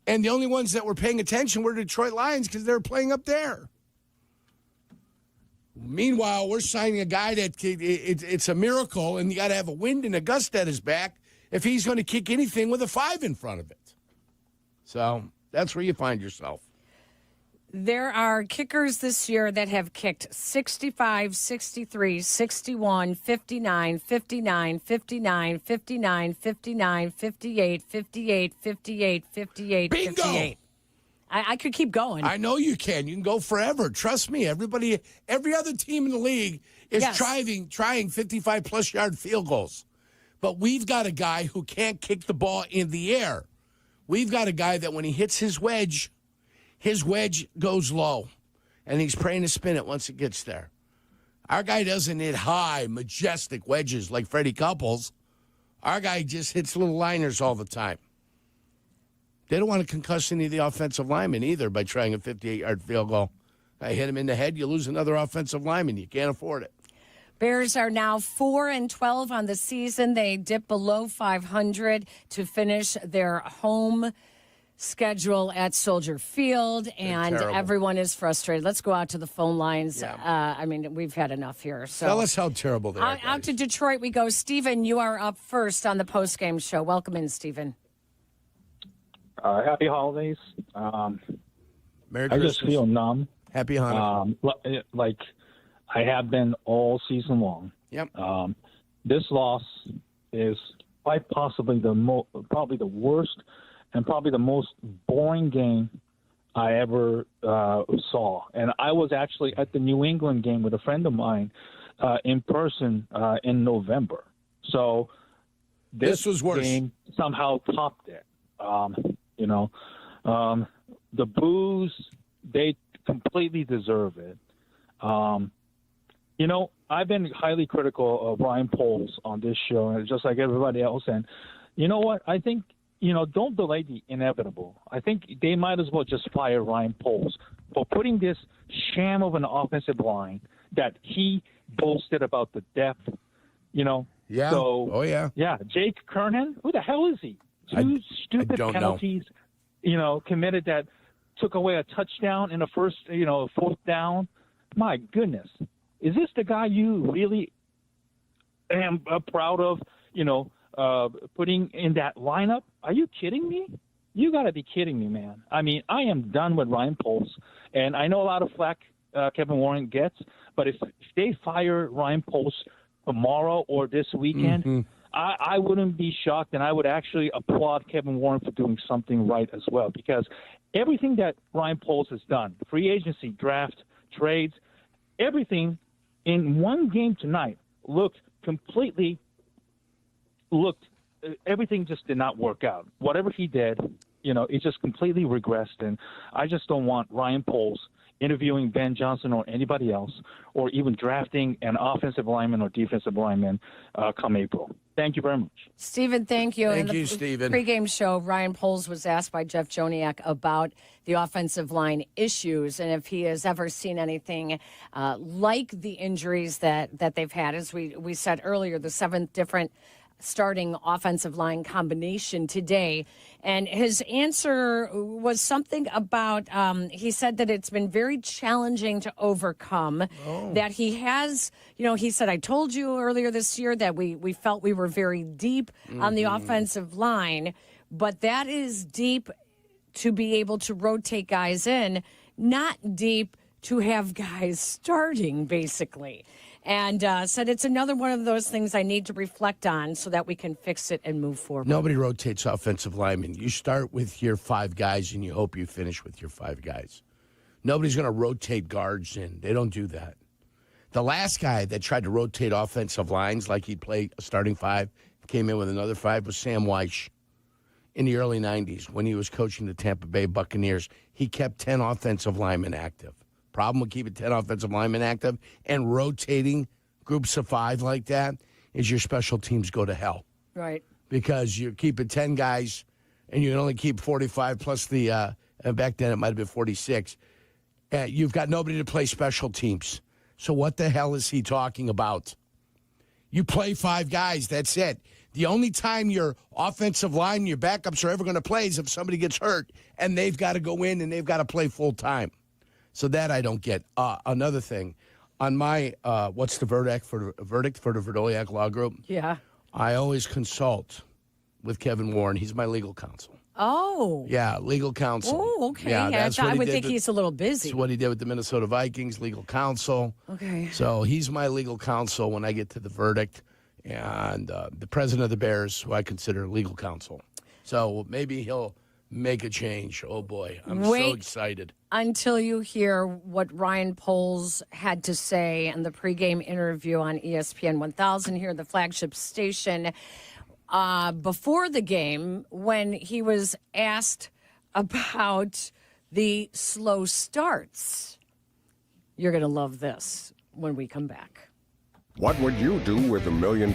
And the only ones that were paying attention were the Detroit Lions because they were playing up there. Meanwhile, we're signing a guy that it's a miracle, and you got to have a wind and a gust at his back if he's going to kick anything with a 5 in front of it. So that's where you find yourself. There are kickers this year that have kicked 65, 63, 61, 59, 59, 59, 59, 59, 58, 58, 58, 58, Bingo! 58. I could keep going. I know you can. You can go forever. Trust me. Every other team in the league is trying 55-plus yard field goals. But we've got a guy who can't kick the ball in the air. We've got a guy that when he hits his wedge goes low, and he's praying to spin it once it gets there. Our guy doesn't hit high, majestic wedges like Freddie Couples. Our guy just hits little liners all the time. They don't want to concuss any of the offensive linemen either by trying a 58-yard field goal. I hit him in the head, you lose another offensive lineman. You can't afford it. Bears are now 4-12 on the season. They dip below 500 to finish their home schedule at Soldier Field, and everyone is frustrated. Let's go out to the phone lines. I mean, we've had enough here. So tell us how terrible they are. Out to Detroit we go. Stephen, you are up first on the postgame show. Welcome in, Stephen. Happy holidays. Merry I Christmas. just feel numb. Happy Hanukkah. Like I have been all season long. Yep. This loss is quite possibly probably the worst and probably the most boring game I ever saw. And I was actually at the New England game with a friend of mine in person in November. So this was worse. Game somehow topped it. The boos, they completely deserve it. I've been highly critical of Ryan Poles on this show, and just like everybody else. And you know what? I think, don't delay the inevitable. I think they might as well just fire Ryan Poles for putting this sham of an offensive line that he boasted about the depth, Yeah. So, yeah. Jake Kernan, who the hell is he? Two stupid penalties, committed that took away a touchdown in the first, 4th down. My goodness. Is this the guy you really am proud of, putting in that lineup? Are you kidding me? You got to be kidding me, man. I mean, I am done with Ryan Poles, and I know a lot of flack Kevin Warren gets, but if they fire Ryan Poles tomorrow or this weekend, I wouldn't be shocked, and I would actually applaud Kevin Warren for doing something right as well, because everything that Ryan Poles has done, free agency, draft, trades, everything in one game tonight everything just did not work out. Whatever he did, it just completely regressed, and I just don't want Ryan Poles interviewing Ben Johnson or anybody else, or even drafting an offensive lineman or defensive lineman come April. Thank you very much. Stephen, thank you. Thank you, Stephen. Pregame show, Ryan Poles was asked by Jeff Joniak about the offensive line issues and if he has ever seen anything like the injuries that they've had. As we said earlier, the 7th different starting offensive line combination today. And his answer was something about, he said that it's been very challenging to overcome, that he has, he said, I told you earlier this year that we felt we were very deep on the offensive line, but that is deep to be able to rotate guys in, not deep to have guys starting, basically. And said it's another one of those things I need to reflect on so that we can fix it and move forward. Nobody rotates offensive linemen. You start with your 5 guys, and you hope you finish with your 5 guys. Nobody's going to rotate guards in. They don't do that. The last guy that tried to rotate offensive lines like he'd play a starting 5, came in with another 5, was Sam Weish in the early 90s when he was coaching the Tampa Bay Buccaneers. He kept 10 offensive linemen active. Problem with keeping 10 offensive linemen active and rotating groups of 5 like that is your special teams go to hell. Right. Because you're keeping 10 guys and you can only keep 45 plus the, back then it might have been 46. You've got nobody to play special teams. So what the hell is he talking about? You play 5 guys, that's it. The only time your offensive line, your backups are ever going to play is if somebody gets hurt and they've got to go in and they've got to play full time. So that I don't get. Another thing, on my what's the verdict for the Verdoliak Law Group? Yeah. I always consult with Kevin Warren. He's my legal counsel. Oh. Yeah, legal counsel. Oh, okay. Yeah, I would think he's a little busy. That's what he did with the Minnesota Vikings, legal counsel. Okay. So he's my legal counsel when I get to the verdict. And the president of the Bears, who I consider legal counsel. So maybe he'll make a change. Oh, boy. I'm so excited. Until you hear what Ryan Poles had to say in the pregame interview on ESPN 1000 here, the flagship station, before the game, when he was asked about the slow starts. You're going to love this when we come back. What would you do with $1 million?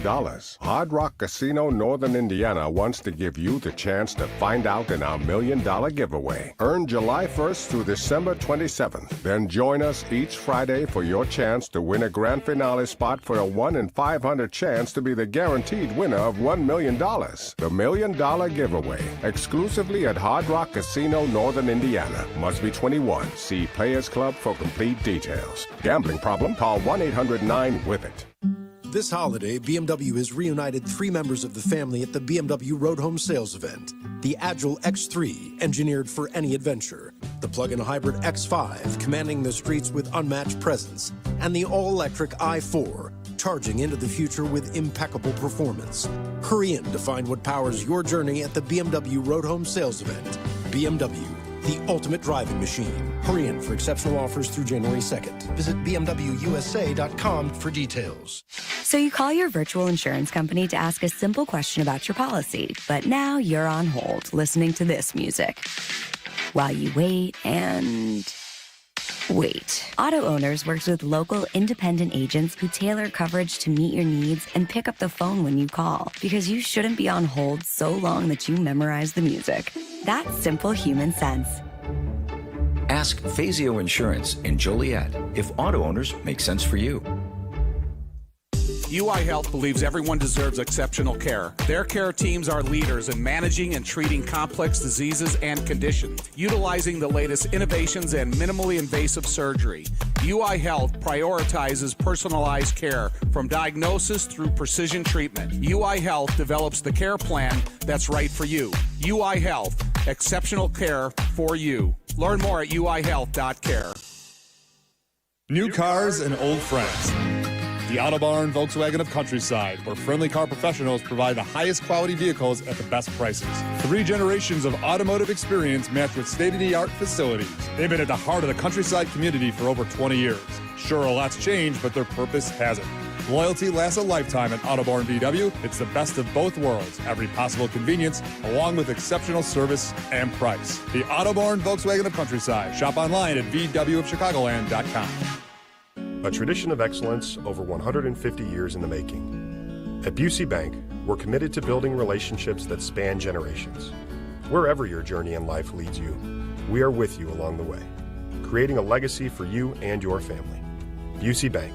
Hard Rock Casino Northern Indiana wants to give you the chance to find out in our $1 million giveaway. Earn July 1st through December 27th. Then join us each Friday for your chance to win a grand finale spot for a 1 in 500 chance to be the guaranteed winner of $1 million. The $1 million giveaway, exclusively at Hard Rock Casino Northern Indiana. Must be 21. See Players Club for complete details. Gambling problem? Call 1-800-9-WITH-IT. This holiday, BMW has reunited 3 members of the family at the BMW Road Home Sales Event. The Agile X3, engineered for any adventure. The plug-in hybrid X5, commanding the streets with unmatched presence. And the all-electric i4, charging into the future with impeccable performance. Hurry in to find what powers your journey at the BMW Road Home Sales Event. BMW, the ultimate driving machine. Hurry in for exceptional offers through January 2nd. Visit BMWUSA.com for details. So you call your virtual insurance company to ask a simple question about your policy, but now you're on hold listening to this music. While you wait and wait. Auto Owners works with local independent agents who tailor coverage to meet your needs and pick up the phone when you call, because you shouldn't be on hold so long that you memorize the music. That's simple human sense. Ask Fazio Insurance in Joliet if auto owners make sense for you. UI Health believes everyone deserves exceptional care. Their care teams are leaders in managing and treating complex diseases and conditions, utilizing the latest innovations and minimally invasive surgery. UI Health prioritizes personalized care from diagnosis through precision treatment. UI Health develops the care plan that's right for you. UI Health, exceptional care for you. Learn more at uihealth.care. New cars and old friends. The Autobarn Volkswagen of Countryside, where friendly car professionals provide the highest quality vehicles at the best prices. 3 generations of automotive experience matched with state-of-the-art facilities. They've been at the heart of the Countryside community for over 20 years. Sure, a lot's changed, but their purpose hasn't. Loyalty lasts a lifetime at Autobarn VW. It's the best of both worlds. Every possible convenience, along with exceptional service and price. The Autobarn Volkswagen of Countryside. Shop online at VWofChicagoland.com. A tradition of excellence over 150 years in the making. At Busey Bank, we're committed to building relationships that span generations. Wherever your journey in life leads you, we are with you along the way, creating a legacy for you and your family. Busey Bank,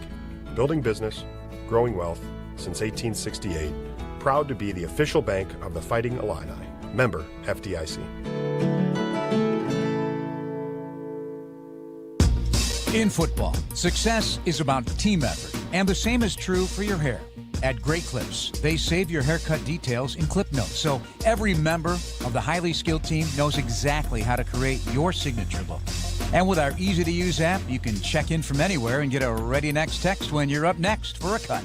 building business, growing wealth since 1868, proud to be the official bank of the Fighting Illini. Member FDIC. In football, success is about team effort, and the same is true for your hair. At Great Clips, they save your haircut details in clip notes, so every member of the highly skilled team knows exactly how to create your signature look. And with our easy-to-use app, you can check in from anywhere and get a Ready Next text when you're up next for a cut.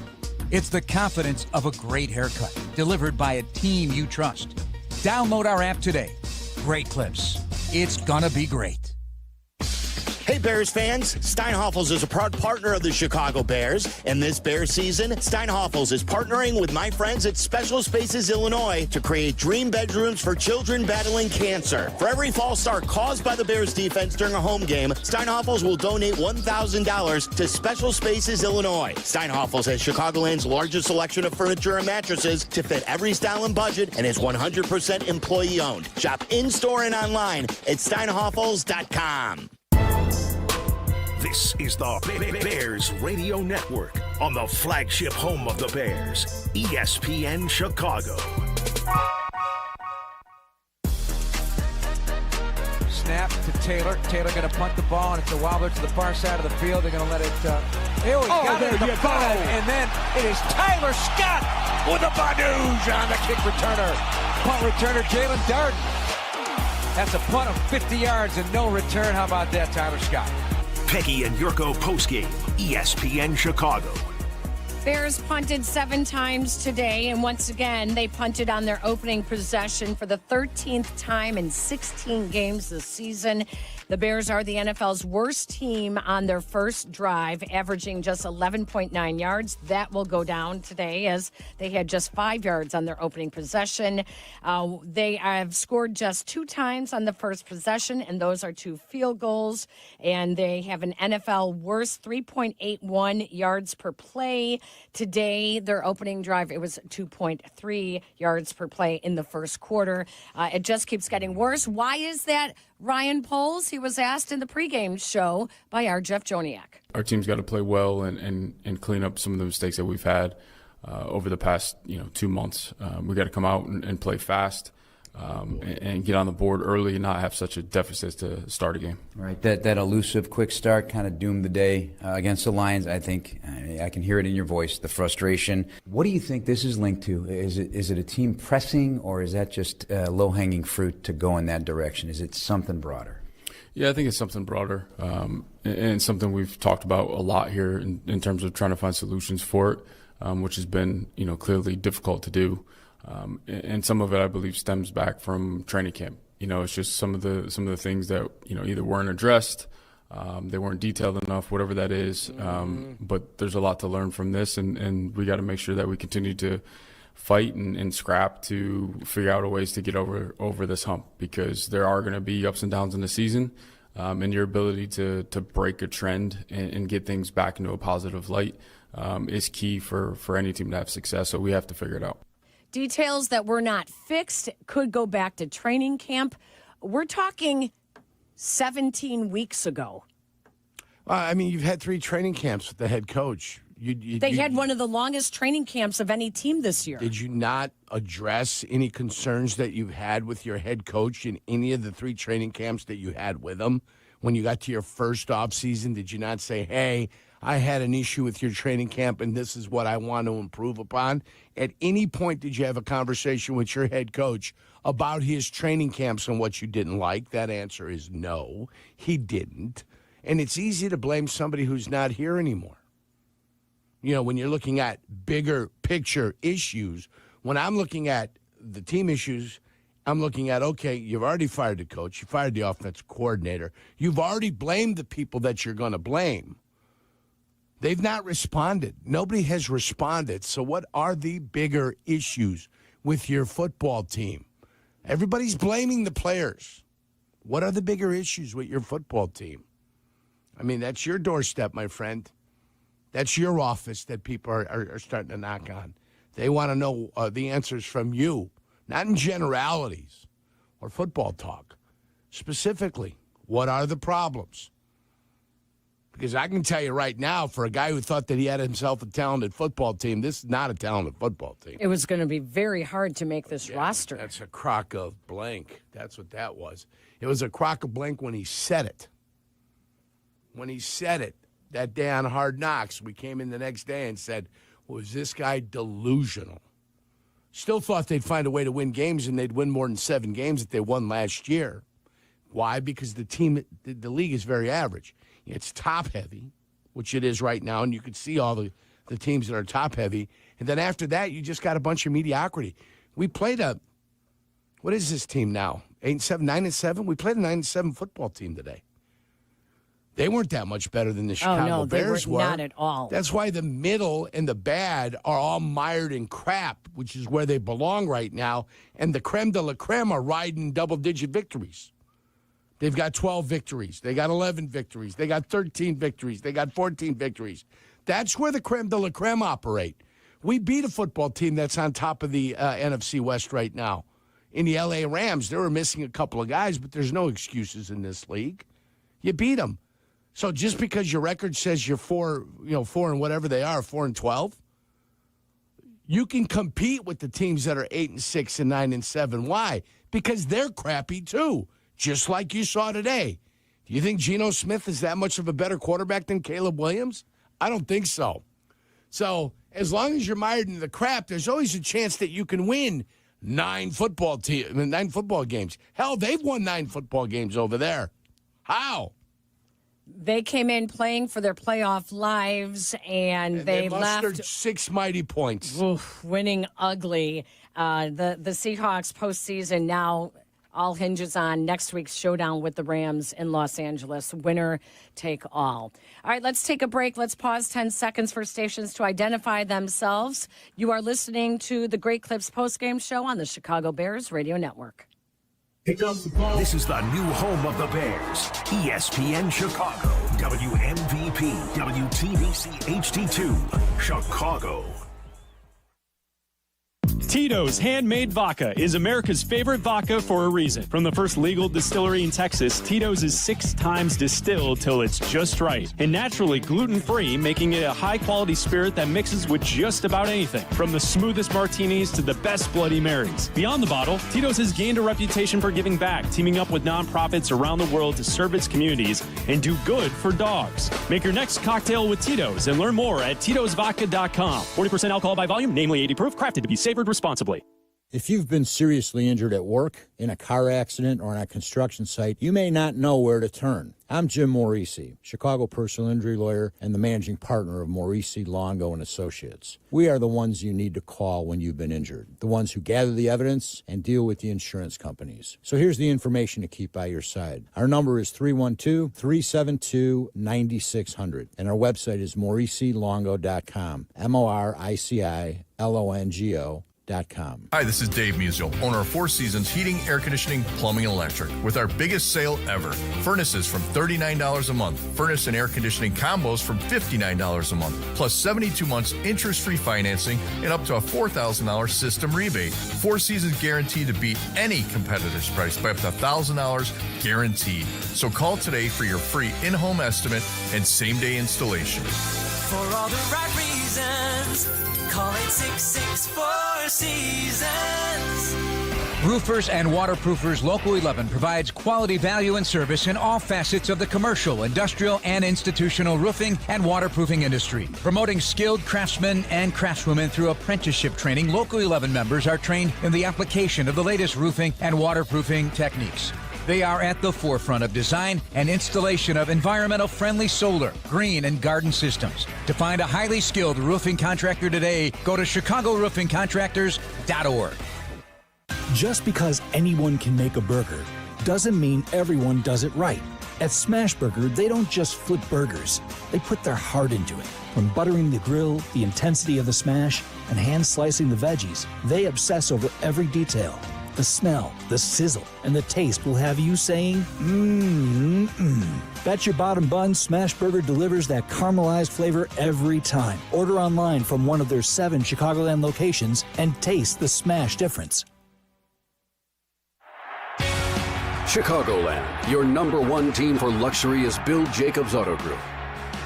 It's the confidence of a great haircut, delivered by a team you trust. Download our app today. Great clips. It's gonna be great. Hey, Bears fans. Steinhoffels is a proud partner of the Chicago Bears. And this Bears season, Steinhoffels is partnering with my friends at Special Spaces Illinois to create dream bedrooms for children battling cancer. For every false start caused by the Bears defense during a home game, Steinhoffels will donate $1,000 to Special Spaces Illinois. Steinhoffels has Chicagoland's largest selection of furniture and mattresses to fit every style and budget and is 100% employee-owned. Shop in-store and online at steinhoffels.com. This is the Bears Radio Network on the flagship home of the Bears, ESPN Chicago. Snap to Taylor. Taylor going to punt the ball, and it's a wobbler to the far side of the field. They're going to let it. Got it at the 5, and then it is Tyler Scott with a badoosh on the kick returner. Punt returner Jalen Darden. That's a punt of 50 yards and no return. How about that, Tyler Scott? Peggy and Jurko postgame, ESPN Chicago. Bears punted 7 times today, and once again, they punted on their opening possession for the 13th time in 16 games this season. The Bears are the NFL's worst team on their first drive, averaging just 11.9 yards. That will go down today as they had just 5 yards on their opening possession. They have scored just 2 times on the first possession, and those are 2 field goals. And they have an NFL worst 3.81 yards per play. Today, their opening drive, it was 2.3 yards per play in the first quarter. It just keeps getting worse. Why is that? Ryan Poles, he was asked in the pregame show by our Jeff Joniak. Our team's got to play well and clean up some of the mistakes that we've had over the past 2 months. We got to come out and play fast and get on the board early and not have such a deficit to start a game. Right, that elusive quick start kind of doomed the day against the Lions. I think I can hear it in your voice, the frustration. What do you think this is linked to? Is it a team pressing, or is that just low-hanging fruit to go in that direction? Is it something broader? Yeah, I think it's something broader and something we've talked about a lot here in terms of trying to find solutions for it, which has been clearly difficult to do. And some of it, I believe, stems back from training camp. It's just some of the things that either weren't addressed, they weren't detailed enough, whatever that is. But there's a lot to learn from this, and we got to make sure that we continue to fight and scrap to figure out ways to get over this hump, because there are going to be ups and downs in the season, and your ability to break a trend and get things back into a positive light is key for any team to have success. So we have to figure it out. Details that were not fixed could go back to training camp. We're talking 17 weeks ago. Well, you've had 3 training camps with the head coach. They had one of the longest training camps of any team this year. Did you not address any concerns that you've had with your head coach in any of the 3 training camps that you had with him? When you got to your first offseason, did you not say, hey, I had an issue with your training camp, and this is what I want to improve upon? At any point, did you have a conversation with your head coach about his training camps and what you didn't like? That answer is no, he didn't. And it's easy to blame somebody who's not here anymore. When you're looking at bigger picture issues, when I'm looking at the team issues, I'm looking at, okay, you've already fired the coach, you fired the offensive coordinator, you've already blamed the people that you're going to blame. They've not responded. Nobody has responded. So what are the bigger issues with your football team? Everybody's blaming the players. What are the bigger issues with your football team? That's your doorstep, my friend. That's your office that people are starting to knock on. They want to know the answers from you, not in generalities or football talk. Specifically, what are the problems? Because I can tell you right now, for a guy who thought that he had himself a talented football team, this is not a talented football team. It was going to be very hard to make this roster. That's a crock of blank. That's what that was. It was a crock of blank when he said it. When he said it that day on Hard Knocks, we came in the next day and said, was this guy delusional? Still thought they'd find a way to win games, and they'd win more than 7 games that they won last year. Why? Because the league is very average. It's top-heavy, which it is right now, and you can see all the teams that are top-heavy. And then after that, you just got a bunch of mediocrity. We played what is this team now? 8-7, 9-7? We played a 9-7 football team today. They weren't that much better than the Chicago Bears were. Not at all. That's why the middle and the bad are all mired in crap, which is where they belong right now. And the creme de la creme are riding double-digit victories. They've got 12 victories. They got 11 victories. They got 13 victories. They got 14 victories. That's where the creme de la creme operate. We beat a football team that's on top of the NFC West right now. In the L.A. Rams, they were missing a couple of guys, but there's no excuses in this league. You beat them. So just because your record says you're 4 and whatever they are, 4-12, you can compete with the teams that are 8-6 and 9-7. Why? Because they're crappy too, just like you saw today. Do you think Geno Smith is that much of a better quarterback than Caleb Williams? I don't think so. So as long as you're mired in the crap, there's always a chance that you can win 9 football games. Hell, they've won 9 football games over there. How? They came in playing for their playoff lives, and they mustered left 6 mighty points. Oof, winning ugly. The Seahawks postseason now all hinges on next week's showdown with the Rams in Los Angeles. Winner take all. All right, let's take a break. Let's pause 10 seconds for stations to identify themselves. You are listening to the Great Clips postgame show on the Chicago Bears Radio Network. This is the new home of the Bears, ESPN Chicago, WMVP, WTBC HD2, Chicago. Tito's Handmade Vodka is America's favorite vodka for a reason. From the first legal distillery in Texas, Tito's is 6 times distilled till it's just right. And naturally gluten-free, making it a high-quality spirit that mixes with just about anything. From the smoothest martinis to the best Bloody Marys. Beyond the bottle, Tito's has gained a reputation for giving back, teaming up with nonprofits around the world to serve its communities and do good for dogs. Make your next cocktail with Tito's and learn more at Tito'sVodka.com. 40% alcohol by volume, namely 80 proof, crafted to be savored responsibly. If you've been seriously injured at work, in a car accident, or on a construction site, you may not know where to turn. I'm Jim Morisi, Chicago personal injury lawyer and the managing partner of Morisi, Longo & Associates. We are the ones you need to call when you've been injured, the ones who gather the evidence and deal with the insurance companies. So here's the information to keep by your side. Our number is 312-372-9600, and our website is MorisiLongo.com, MoriciLongo.com. Hi, this is Dave Musial, owner of 4 Seasons Heating, Air Conditioning, Plumbing, and Electric, with our biggest sale ever. Furnaces from $39 a month. Furnace and air conditioning combos from $59 a month. Plus 72 months interest-free financing and up to a $4,000 system rebate. 4 Seasons guaranteed to beat any competitor's price by up to $1,000 guaranteed. So call today for your free in-home estimate and same-day installation. For all the right reasons, call 866-4Seasons. Roofers and waterproofers Local 11 provides quality value and service in all facets of the commercial, industrial, and institutional roofing and waterproofing industry. Promoting skilled craftsmen and craftswomen through apprenticeship training, Local 11 members are trained in the application of the latest roofing and waterproofing techniques. They are at the forefront of design and installation of environmental-friendly solar, green, and garden systems. To find a highly skilled roofing contractor today, go to ChicagoRoofingContractors.org. Just because anyone can make a burger doesn't mean everyone does it right. At Smashburger, they don't just flip burgers. They put their heart into it. From buttering the grill, the intensity of the smash, and hand slicing the veggies, they obsess over every detail. The smell, the sizzle, and the taste will have you saying, mmm. Bet your bottom bun Smashburger delivers that caramelized flavor every time. Order online from one of their 7 Chicagoland locations and taste the smash difference. Chicagoland, your number 1 team for luxury is Bill Jacobs Auto Group.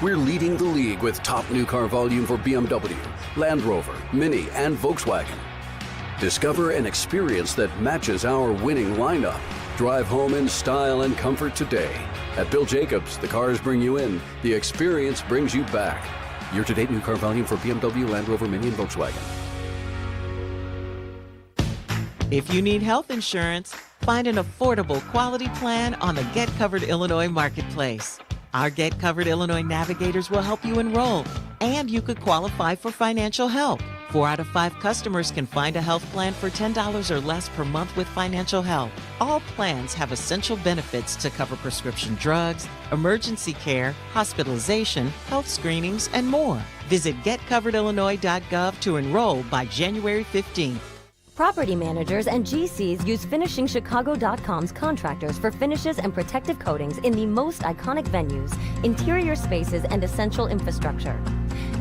We're leading the league with top new car volume for BMW, Land Rover, Mini, and Volkswagen. Discover an experience that matches our winning lineup. Drive home in style and comfort today. At Bill Jacobs, the cars bring you in, the experience brings you back. Year-to-date new car volume for BMW, Land Rover, Mini, and Volkswagen. If you need health insurance, Find an affordable quality plan on the Get Covered Illinois Marketplace. Our Get Covered Illinois navigators will help you enroll, and you could qualify for financial help. 4 out of 5 customers can find a health plan for $10 or less per month with financial help. All plans have essential benefits to cover prescription drugs, emergency care, hospitalization, health screenings, and more. Visit getcoveredillinois.gov to enroll by January 15th. Property managers and GCs use FinishingChicago.com's contractors for finishes and protective coatings in the most iconic venues, interior spaces, and essential infrastructure.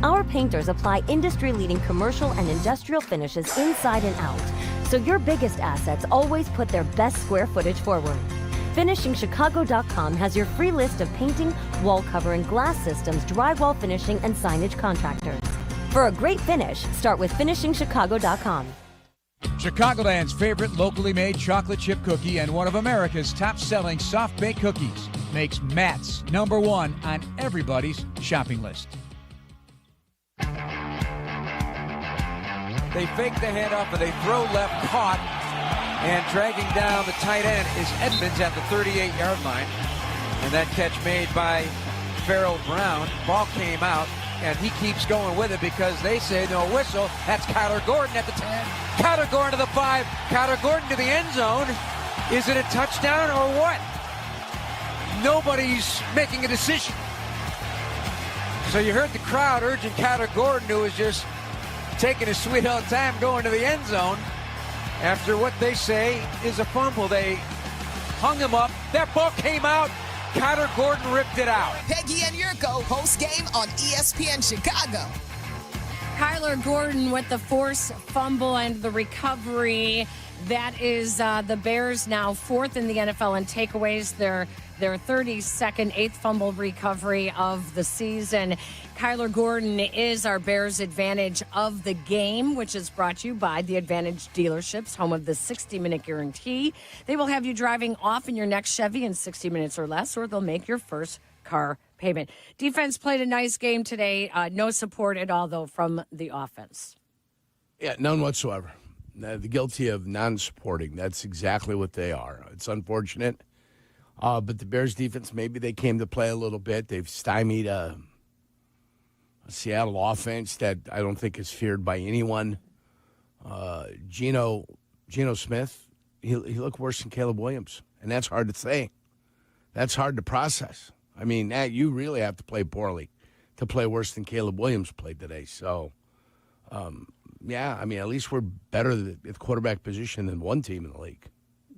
Our painters apply industry-leading commercial and industrial finishes inside and out, so your biggest assets always put their best square footage forward. FinishingChicago.com has your free list of painting, wall covering, glass systems, drywall finishing, and signage contractors. For a great finish, start with FinishingChicago.com. Chicagoland's favorite locally made chocolate chip cookie and one of America's top-selling soft-baked cookies makes Matt's #1 on everybody's shopping list. They fake the handoff and they throw left, caught, and dragging down the tight end is Edmonds at the 38-yard line. And that catch made by Farrell Brown. Ball came out, and he keeps going with it because they say no whistle. That's Kyler Gordon at the 10. Kyler Gordon to the 5. Kyler Gordon to the end zone. Is it a touchdown or what? Nobody's making a decision. So you heard the crowd urging Kyler Gordon, who was just taking his sweet old time going to the end zone after what they say is a fumble. They hung him up. That ball came out. Kyler Gordon ripped it out. Peggy and Jurko, Postgame on ESPN Chicago. Kyler Gordon with the forced fumble and the recovery. That is the Bears now 4th in the NFL in takeaways. Their 32nd, 8th fumble recovery of the season. Kyler Gordon is our Bears Advantage of the game, which is brought to you by the Advantage Dealerships, home of the 60-minute guarantee. They will have you driving off in your next Chevy in 60 minutes or less, or they'll make your first car payment. Defense played a nice game today. No support at all, though, from the offense. Yeah, none whatsoever. The guilty of non-supporting. That's exactly what they are. It's unfortunate. But the Bears defense, maybe they came to play a little bit. They've stymied a Seattle offense that I don't think is feared by anyone. Geno Smith, he looked worse than Caleb Williams, and that's hard to say. That's hard to process. I mean, you really have to play poorly to play worse than Caleb Williams played today. So, yeah, I mean, at least we're better at the quarterback position than one team in the league.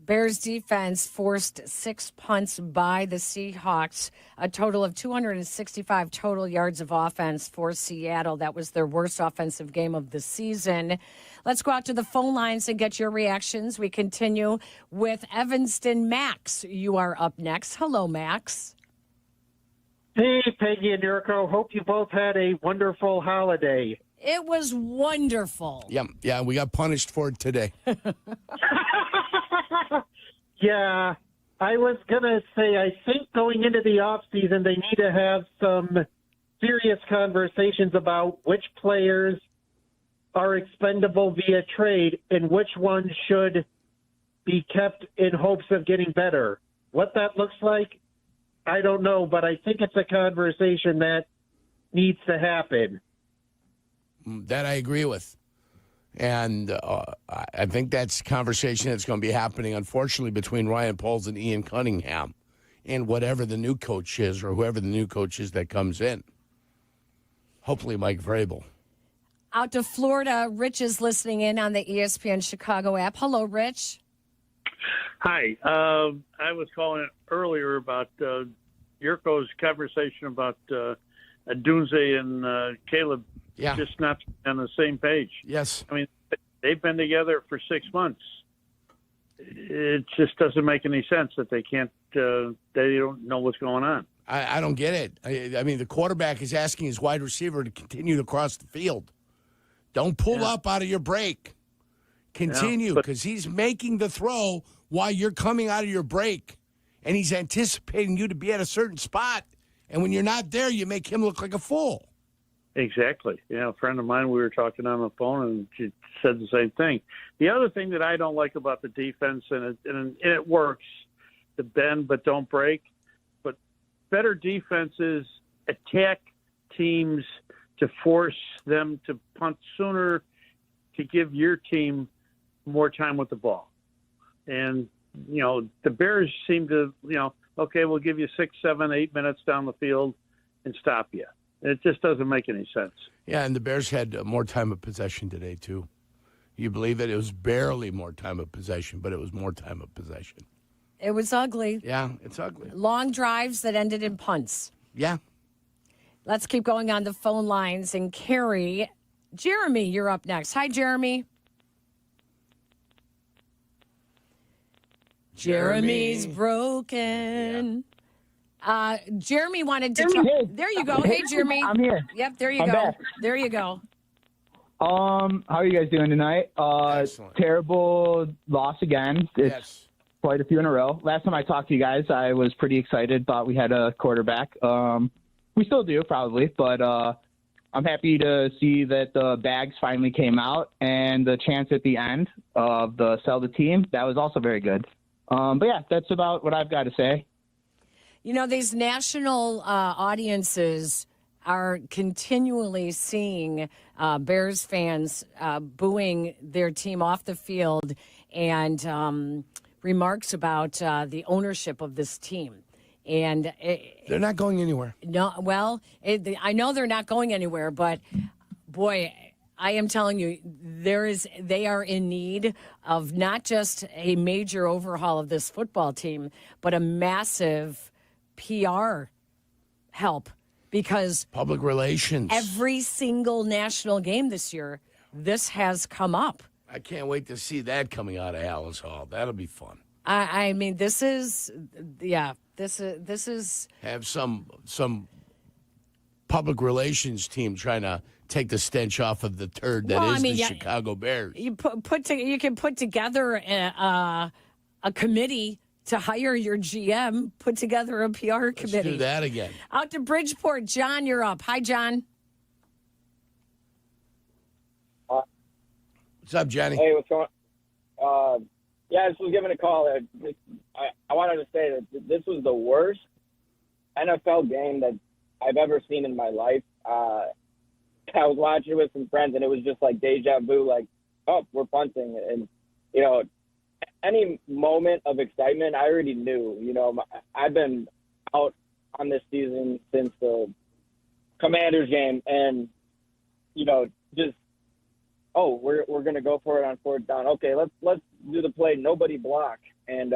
Bears defense forced 6 punts by the Seahawks, a total of 265 total yards of offense for Seattle. That was their worst offensive game of the season. Let's go out to the phone lines and get your reactions. We continue with Evanston. Max, you are up next. Hello, Max. Hey, Peggy and Jurko. Hope you both had a wonderful holiday. It was wonderful. Yeah, we got punished for it today. Yeah, I was going to say, I think going into the offseason, they need to have some serious conversations about which players are expendable via trade and which ones should be kept in hopes of getting better. What that looks like, I don't know, but I think it's a conversation that needs to happen. That I agree with. And I think that's a conversation that's going to be happening, unfortunately, between Ryan Poles and Ian Cunningham and whatever the new coach is or whoever the new coach is that comes in. Hopefully Mike Vrabel. Out to Florida, Rich is listening in on the ESPN Chicago app. Hello, Rich. Hi. I was calling earlier about Jurko's conversation about Dunze and Caleb. Yeah. Just not on the same page. Yes. I mean, they've been together for 6 months. It just doesn't make any sense that they can't, they don't know what's going on. I don't get it. I mean, the quarterback is asking his wide receiver to continue to cross the field. Don't pull up out of your break. Continue, because he's making the throw while you're coming out of your break, and he's anticipating you to be at a certain spot. And when you're not there, you make him look like a fool. Exactly. Yeah, a friend of mine, we were talking on the phone, and said the same thing. The other thing that I don't like about the defense, and it works, to bend but don't break, but better defenses attack teams to force them to punt sooner, to give your team more time with the ball. And, the Bears seem to, okay, we'll give you 6, 7, 8 minutes down the field and stop you. It just doesn't make any sense. Yeah, and the Bears had more time of possession today, too. You believe it? It was barely more time of possession, but it was more time of possession. It was ugly. Yeah, it's ugly. Long drives that ended in punts. Yeah. Let's keep going on the phone lines. And Jeremy, you're up next. Hi, Jeremy. Jeremy's broken. Jeremy wanted to talk. There you go. Hey, Jeremy. I'm here. Yep, there you I'm go. back. There you go. How are you guys doing tonight? Terrible loss again. It's quite a few in a row. Last time I talked to you guys, I was pretty excited. Thought we had a quarterback. We still do, probably, but I'm happy to see that the bags finally came out, and the chance at the end of the sell the team, that was also very good. But yeah, that's about what I've got to say. These national audiences are continually seeing Bears fans booing their team off the field and remarks about the ownership of this team. And they're not going anywhere. No, well, I know they're not going anywhere, but boy, I am telling you, they are in need of not just a major overhaul of this football team, but a massive PR help, because public relations. Every single national game this year, this has come up. I can't wait to see that coming out of Hallis Hall. That'll be fun. I mean, this is. Have some public relations team trying to take the stench off of the turd that is the Chicago Bears. You you can put together a committee to hire your GM. Put together a PR committee. Let's do that again. Out to Bridgeport, John, you're up. Hi, John. What's up, Johnny? Hey, what's going on? Yeah, I just was giving a call. I wanted to say that this was the worst NFL game that I've ever seen in my life. I was watching with some friends, and it was just like deja vu, like, oh, we're punting. And, any moment of excitement, I already knew. I've been out on this season since the Commanders game, and, just, oh, we're going to go for it on fourth down. Okay, let's do the play. Nobody block. And,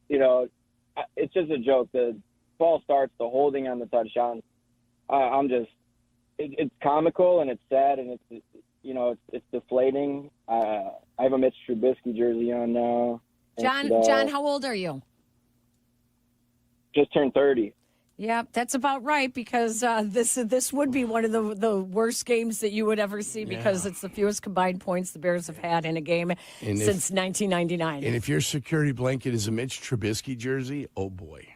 it's just a joke. The ball starts, the holding on the touchdown. It's comical and it's sad and it's deflating. I have a Mitch Trubisky jersey on now. John, how old are you? Just turned 30. Yeah, that's about right, because this would be one of the worst games that you would ever see, because it's the fewest combined points the Bears have had in a game since 1999. And if your security blanket is a Mitch Trubisky jersey, oh boy.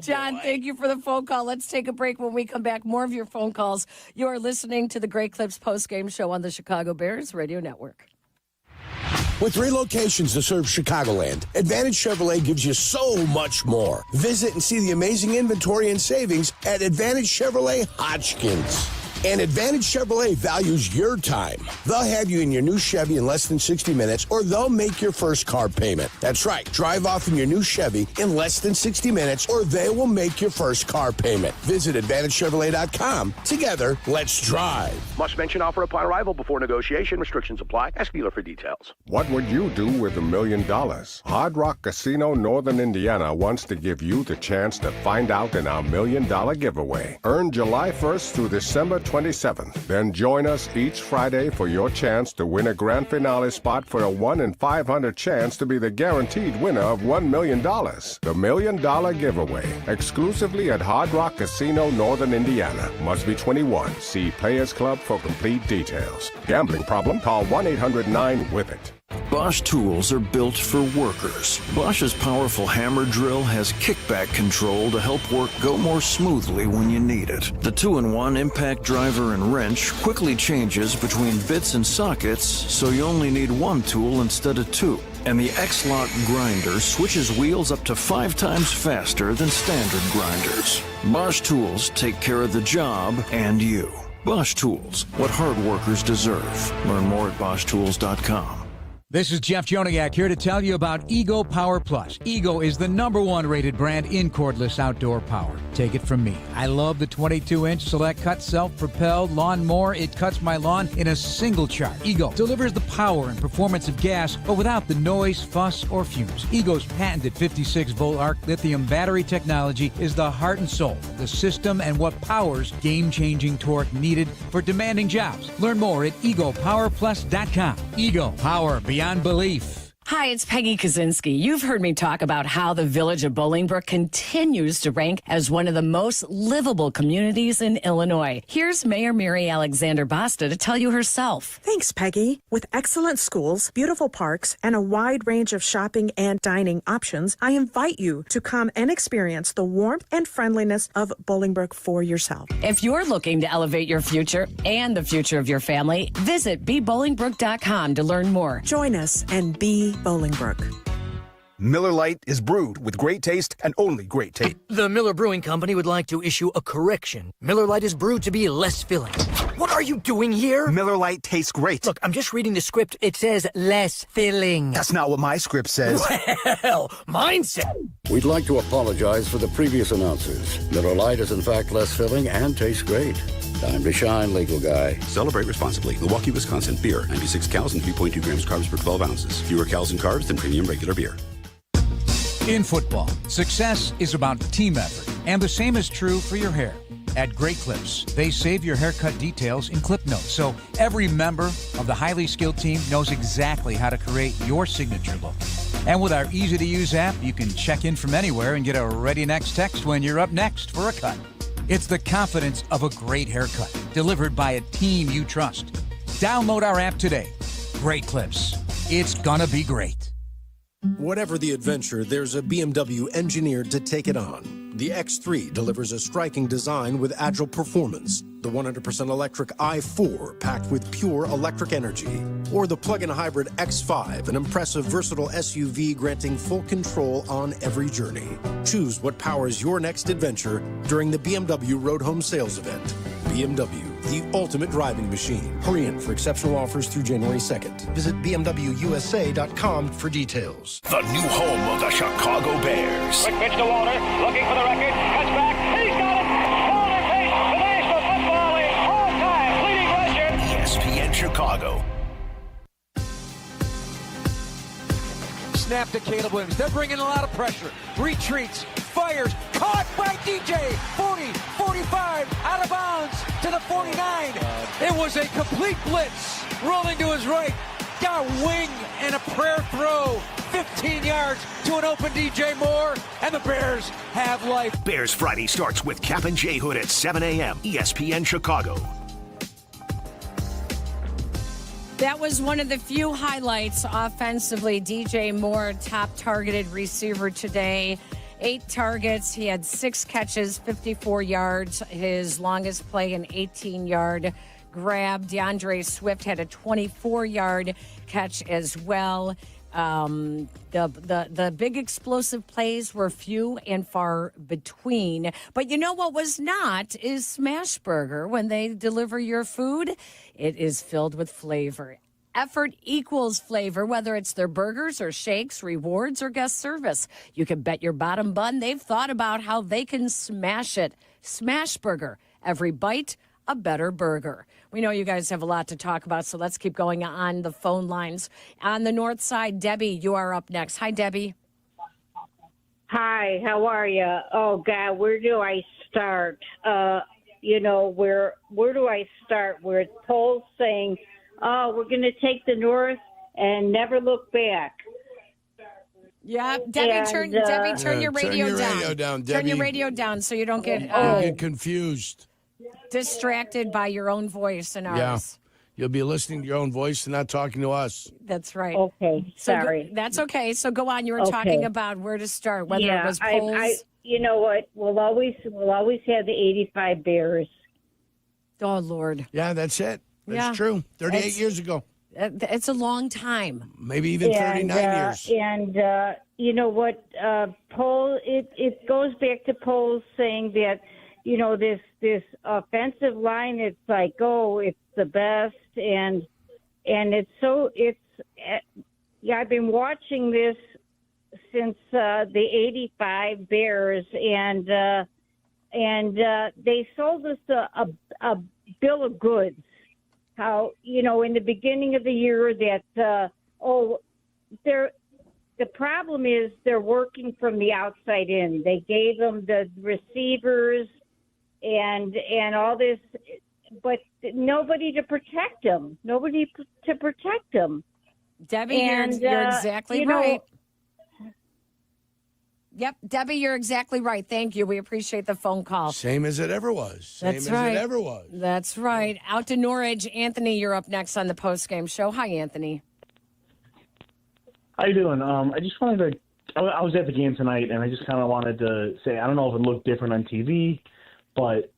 John, thank you for the phone call. Let's take a break. When we come back, more of your phone calls. You are listening to the Great Clips postgame show on the Chicago Bears Radio Network. With 3 locations to serve Chicagoland, Advantage Chevrolet gives you so much more. Visit and see the amazing inventory and savings at Advantage Chevrolet Hodgkins. And Advantage Chevrolet values your time. They'll have you in your new Chevy in less than 60 minutes, or they'll make your first car payment. That's right. Drive off in your new Chevy in less than 60 minutes, or they will make your first car payment. Visit AdvantageChevrolet.com. Together, let's drive. Must mention offer upon arrival before negotiation. Restrictions apply. Ask dealer for details. What would you do with $1 million? Hard Rock Casino Northern Indiana wants to give you the chance to find out in our $1 million giveaway. Earn July 1st through December 27th. Then join us each Friday for your chance to win a grand finale spot for a 1 in 500 chance to be the guaranteed winner of $1 million. The $1 million giveaway, exclusively at Hard Rock Casino Northern Indiana. Must be 21. See Players Club for complete details. Gambling problem? Call 1-800-9-WITH-IT. Bosch tools are built for workers. Bosch's powerful hammer drill has kickback control to help work go more smoothly when you need it. The 2-in-1 impact driver and wrench quickly changes between bits and sockets, so you only need one tool instead of two. And the X-Lock grinder switches wheels up to 5 times faster than standard grinders. Bosch tools take care of the job and you. Bosch Tools, what hard workers deserve. Learn more at BoschTools.com. This is Jeff Joniak here to tell you about Ego Power Plus. Ego is the #1 rated brand in cordless outdoor power. Take it from me. I love the 22-inch Select Cut self-propelled lawnmower. It cuts my lawn in a single charge. Ego delivers the power and performance of gas, but without the noise, fuss, or fumes. Ego's patented 56-volt arc lithium battery technology is the heart and soul of the system and what powers game-changing torque needed for demanding jobs. Learn more at egopowerplus.com. Ego Power beyond belief. Hi, it's Peggy Kaczynski. You've heard me talk about how the village of Bolingbrook continues to rank as one of the most livable communities in Illinois. Here's Mayor Mary Alexander Basta to tell you herself. Thanks, Peggy. With excellent schools, beautiful parks, and a wide range of shopping and dining options, I invite you to come and experience the warmth and friendliness of Bolingbrook for yourself. If you're looking to elevate your future and the future of your family, visit bebolingbrook.com to learn more. Join us and be Bolingbrook. Miller Lite is brewed with great taste and only great taste. The Miller Brewing Company would like to issue a correction. Miller Lite is brewed to be less filling. What are you doing here? Miller Lite tastes great. Look, I'm just reading the script. It says less filling. That's not what my script says. Well, mine said. We'd like to apologize for the previous announcers. Miller Lite is in fact less filling and tastes great. Time to shine, legal guy. Celebrate responsibly. Milwaukee, Wisconsin. Beer. 96 calories and 3.2 grams carbs per 12 ounces. Fewer calories and carbs than premium regular beer. In football, success is about team effort, and the same is true for your hair. At Great Clips, they save your haircut details in clip notes, so every member of the highly skilled team knows exactly how to create your signature look. And with our easy-to-use app, you can check in from anywhere and get a ready next text when you're up next for a cut. It's the confidence of a great haircut, delivered by a team you trust. Download our app today. Great Clips. It's gonna be great. Whatever the adventure, there's a BMW engineered to take it on. The X3 delivers a striking design with agile performance. The 100% electric i4 packed with pure electric energy. Or the plug-in hybrid X5, an impressive versatile SUV granting full control on every journey. Choose what powers your next adventure during the BMW Road Home Sales Event. BMW, the ultimate driving machine. Hurry in for exceptional offers through January 2nd. Visit BMWUSA.com for details. The new home of the Chicago Bears. Quick pitch to Walter, looking for the record, cuts back, he's got it! Walter takes the National Football League all-time leading rusher. ESPN Chicago. Snap to Caleb Williams. They're bringing a lot of pressure. Retreats, fires, caught by DJ. 40, 45, out of bounds to the 49. It was a complete blitz. Rolling to his right. Got a wing and a prayer throw. 15 yards to an open DJ Moore, and the Bears have life. Bears Friday starts with Cap and J Hood at 7 a.m. ESPN Chicago. That was one of the few highlights offensively. DJ Moore, top targeted receiver today. 8 targets. He had 6 catches, 54 yards. His longest play, an 18-yard grab. DeAndre Swift had a 24-yard catch as well. The big explosive plays were few and far between. But you know what was not is Smashburger. When they deliver your food, it is filled with flavor. Effort equals flavor, whether it's their burgers or shakes, rewards, or guest service. You can bet your bottom bun they've thought about how they can smash it. Smashburger. Every bite, a better burger. We know you guys have a lot to talk about, so let's keep going on the phone lines. On the north side, Debbie, you are up next. Hi, Debbie. Hi, how are you? Oh, God, where do I start? Where do I start? Where polls saying, oh, we're going to take the North and never look back. Yeah, Debbie, turn your radio down. Debbie. Turn your radio down so you don't get get confused. Distracted by your own voice and ours. You'll be listening to your own voice and not talking to us. That's right. Okay, sorry. That's okay. So go on. You were talking about where to start, whether it was polls. I you know what? We'll always have the 85 Bears. Oh, Lord. Yeah, that's it. That's true. 38 years ago. It's a long time. Maybe even 39 years. And you know what? Poll. It goes back to polls saying that this offensive line. It's like, it's the best, and it's. I've been watching this since the '85 Bears, and they sold us a bill of goods. How, in the beginning of the year that, the problem is they're working from the outside in. They gave them the receivers and all this, but nobody to protect them. Nobody to protect them. Debbie, you're exactly right. Yep, Debbie, you're exactly right. Thank you. We appreciate the phone call. Same as it ever was. That's right. It ever was. That's right. Out to Norwich. Anthony, you're up next on the postgame show. Hi, Anthony. How you doing? I just wanted to. I was at the game tonight, and I just kind of wanted to say I don't know if it looked different on TV, but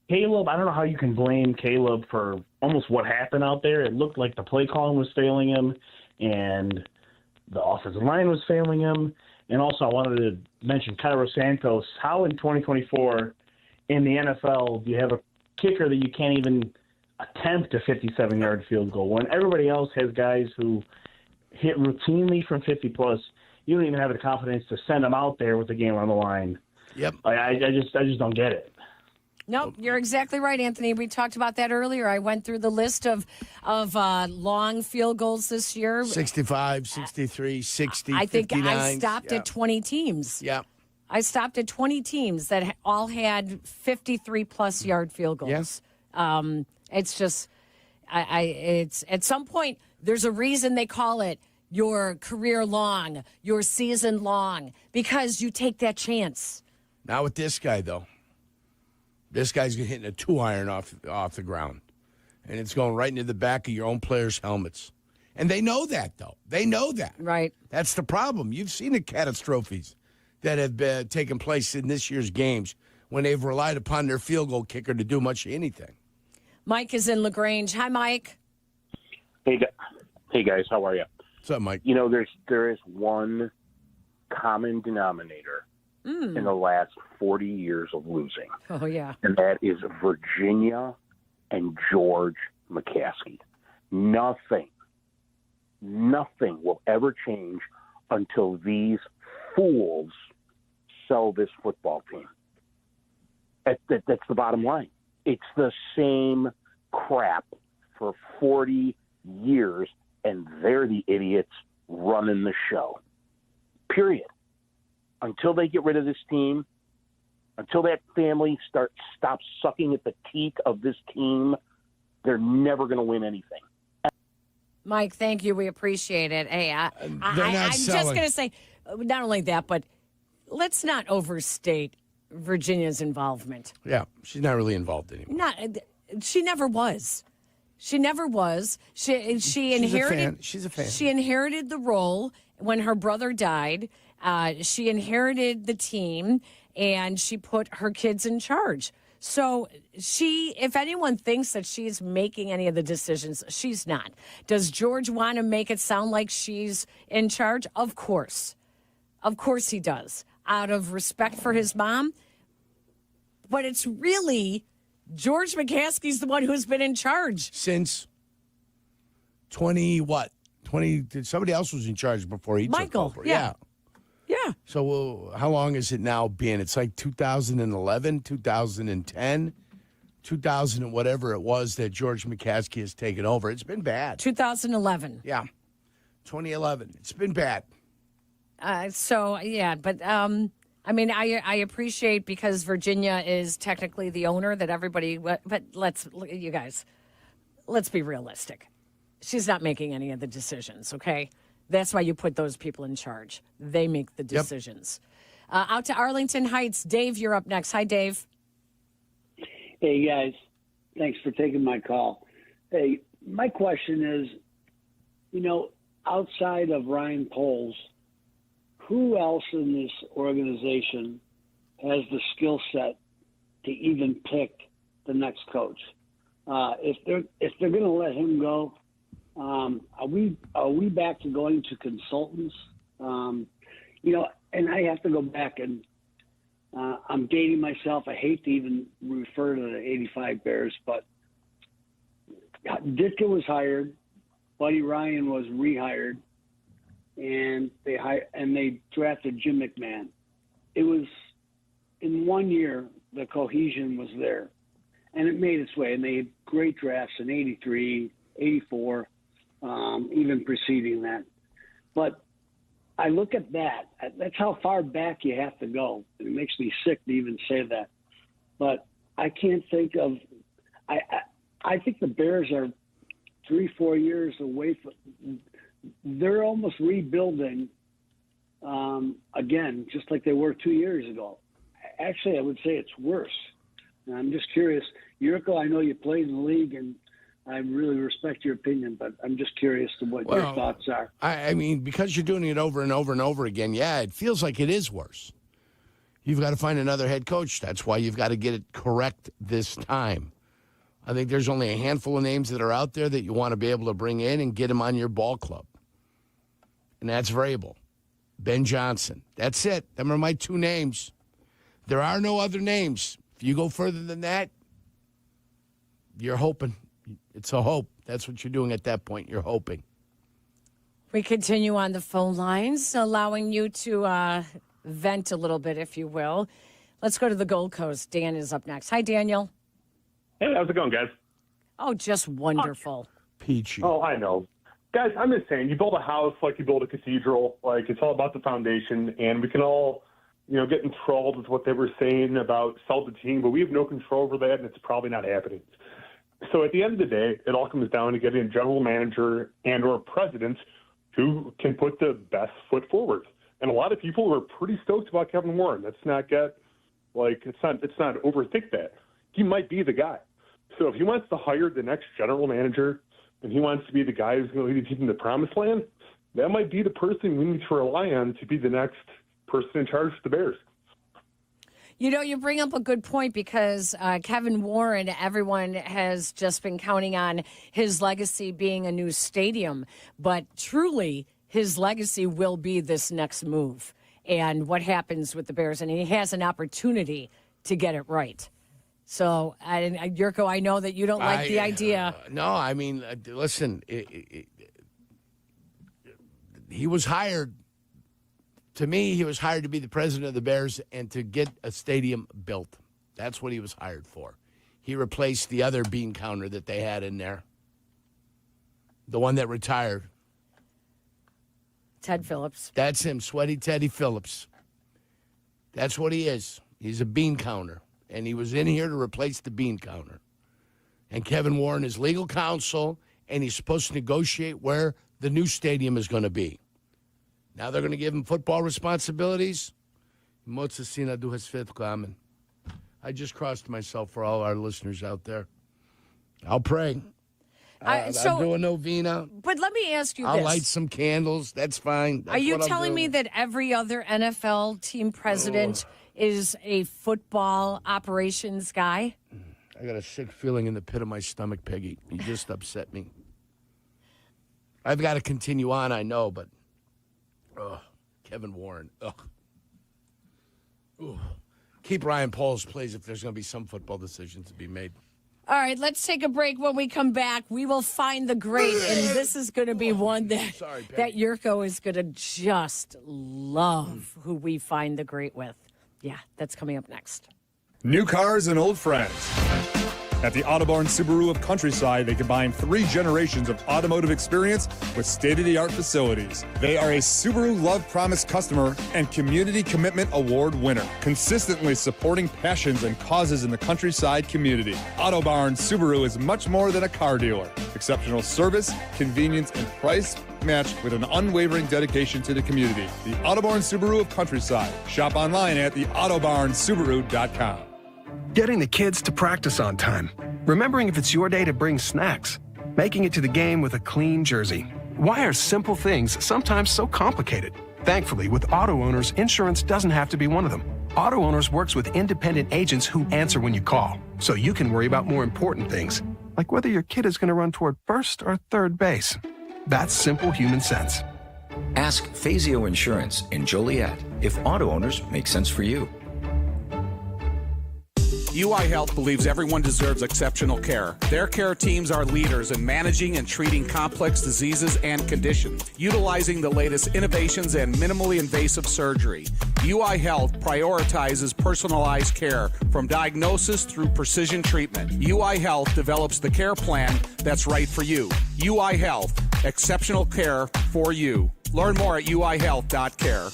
Caleb. I don't know how you can blame Caleb for almost what happened out there. It looked like the play calling was failing him, and the offensive line was failing him. And also, I wanted to mention Cairo Santos. How in 2024 in the NFL do you have a kicker that you can't even attempt a 57-yard field goal when everybody else has guys who hit routinely from 50-plus? You don't even have the confidence to send them out there with the game on the line. Yep. I just don't get it. Nope, you're exactly right, Anthony. We talked about that earlier. I went through the list of long field goals this year. 65, 63, 60, I think 59. I stopped at 20 teams. Yeah. I stopped at 20 teams that all had 53-plus yard field goals. Yes. It's just, it's at some point, there's a reason they call it your career long, your season long, because you take that chance. Not with this guy, though. This guy's hitting a 2-iron off the ground, and it's going right into the back of your own players' helmets. And they know that, though. They know that. Right. That's the problem. You've seen the catastrophes that have been taken place in this year's games when they've relied upon their field goal kicker to do much of anything. Mike is in LaGrange. Hi, Mike. Hey guys, how are you? What's up, Mike? There is one common denominator in the last 40 years of losing. Oh, yeah. And that is Virginia and George McCaskey. Nothing will ever change until these fools sell this football team. That's the bottom line. It's the same crap for 40 years, and they're the idiots running the show. Period. Until they get rid of this team, until that family stops sucking at the teat of this team, they're never going to win anything. Mike, thank you. We appreciate it. Hey, I'm just selling. going to say, not only that, but let's not overstate Virginia's involvement. Yeah, she's not really involved anymore. She never was. She never was. She inherited. She's a fan. She inherited the role when her brother died. She inherited the team, and she put her kids in charge. So if anyone thinks that she's making any of the decisions, she's not. Does George want to make it sound like she's in charge? Of course. Of course he does, out of respect for his mom. But it's really George McCaskey's the one who's been in charge. Since 20, somebody else was in charge before he took over. Yeah. So how long has it now been? It's like 2011, 2010, 2000 and whatever it was that George McCaskey has taken over. It's been bad. 2011. Yeah. 2011. It's been bad. But I mean, I appreciate because Virginia is technically the owner that everybody, but let's be realistic. She's not making any of the decisions, okay? That's why you put those people in charge. They make the decisions. Yep. Out to Arlington Heights. Dave, you're up next. Hi, Dave. Hey, guys. Thanks for taking my call. Hey, my question is, outside of Ryan Poles, who else in this organization has the skill set to even pick the next coach? If they're going to let him go, are we back to going to consultants? And I have to go back and I'm dating myself. I hate to even refer to the '85 Bears, but Ditka was hired, Buddy Ryan was rehired, and they drafted Jim McMahon. It was in 1 year the cohesion was there, and it made its way. And they had great drafts in '83, '84, even preceding that. But I look at that. That's how far back you have to go. And it makes me sick to even say that. But I can't think of. I think the Bears are 3-4 years away from. They're almost rebuilding again, just like they were 2 years ago. Actually, I would say it's worse. And I'm just curious, Jurko. I know you played in the league, and I really respect your opinion, but I'm just curious to what your thoughts are. I mean, because you're doing it over and over and over again, yeah, it feels like it is worse. You've got to find another head coach. That's why you've got to get it correct this time. I think there's only a handful of names that are out there that you want to be able to bring in and get them on your ball club. And that's Vrabel, Ben Johnson. That's it. Them are my two names. There are no other names. If you go further than that, you're hoping. It's a hope. That's what you're doing at that point. You're hoping. We continue on the phone lines, allowing you to vent a little bit, if you will. Let's go to the Gold Coast. Dan is up next. Hi, Daniel. Hey, how's it going, guys? Oh, just wonderful. Peachy. Oh, I know. Guys, I'm just saying, you build a house like you build a cathedral. Like, it's all about the foundation, and we can all, get enthralled with what they were saying about sell the team, but we have no control over that, and it's probably not happening. So at the end of the day, it all comes down to getting a general manager and or president who can put the best foot forward. And a lot of people were pretty stoked about Kevin Warren. Let's not get it's not overthink that. He might be the guy. So if he wants to hire the next general manager and he wants to be the guy who's going to lead the team in the promised land, that might be the person we need to rely on to be the next person in charge of the Bears. You bring up a good point because Kevin Warren, everyone has just been counting on his legacy being a new stadium. But truly, his legacy will be this next move and what happens with the Bears. And he has an opportunity to get it right. So, Jurko, I know that you don't like the idea. No, I mean, listen, he was hired. To me, he was hired to be the president of the Bears and to get a stadium built. That's what he was hired for. He replaced the other bean counter that they had in there, the one that retired. Ted Phillips. That's him, Sweaty Teddy Phillips. That's what he is. He's a bean counter, and he was in here to replace the bean counter. And Kevin Warren is legal counsel, and he's supposed to negotiate where the new stadium is going to be. Now they're going to give him football responsibilities. I just crossed myself for all our listeners out there. I'll pray. I'll do a novena. But let me ask you I'll this. light some candles. That's fine. That's Are you telling me that every other NFL team president is a football operations guy? I got a sick feeling in the pit of my stomach, Peggy. You just upset me. I've got to continue on, I know, but... Kevin Warren. Keep Ryan Poles, please, if there's going to be some football decisions to be made. All right, let's take a break. When we come back, we will find the great, and this is going to be one that Jurko is going to just love, who we find the great with. Yeah, that's coming up next. New cars and old friends. At the Autobarn Subaru of Countryside, they combine 3 generations of automotive experience with state-of-the-art facilities. They are a Subaru Love Promise customer and Community Commitment Award winner, consistently supporting passions and causes in the Countryside community. Autobarn Subaru is much more than a car dealer. Exceptional service, convenience, and price matched with an unwavering dedication to the community. The Autobarn Subaru of Countryside. Shop online at theautobarnsubaru.com. Getting the kids to practice on time. Remembering if it's your day to bring snacks. making it to the game with a clean jersey. Why are simple things sometimes so complicated? Thankfully, with Auto Owners, insurance doesn't have to be one of them. Auto Owners works with independent agents who answer when you call, so you can worry about more important things, like whether your kid is going to run toward first or third base. That's simple human sense. Ask Fazio Insurance in Joliet if Auto Owners make sense for you. UI Health believes everyone deserves exceptional care. Their care teams are leaders in managing and treating complex diseases and conditions, utilizing the latest innovations and minimally invasive surgery. UI Health prioritizes personalized care from diagnosis through precision treatment. UI Health develops the care plan that's right for you. UI Health, exceptional care for you. Learn more at uihealth.care.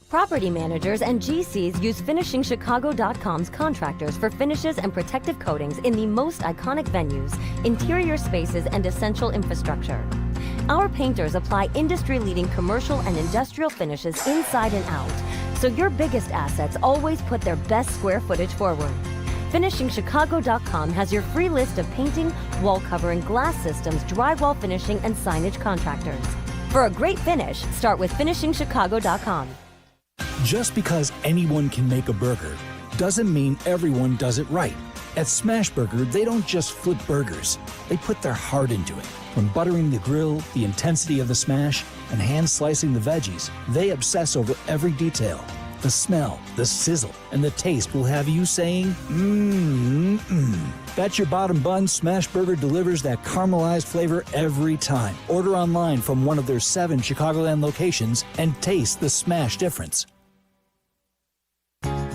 Property managers and GCs use FinishingChicago.com's contractors for finishes and protective coatings in the most iconic venues, interior spaces, and essential infrastructure. Our painters apply industry-leading commercial and industrial finishes inside and out, so your biggest assets always put their best square footage forward. FinishingChicago.com has your free list of painting, wall covering, glass systems, drywall finishing, and signage contractors. For a great finish, start with FinishingChicago.com. Just because anyone can make a burger doesn't mean everyone does it right. At Smashburger, they don't just flip burgers. They put their heart into it. From buttering the grill, the intensity of the smash, and hand slicing the veggies, they obsess over every detail. The smell, the sizzle, and the taste will have you saying, That's your bottom bun. Smashburger delivers that caramelized flavor every time. Order online from one of their 7 Chicagoland locations and taste the smash difference.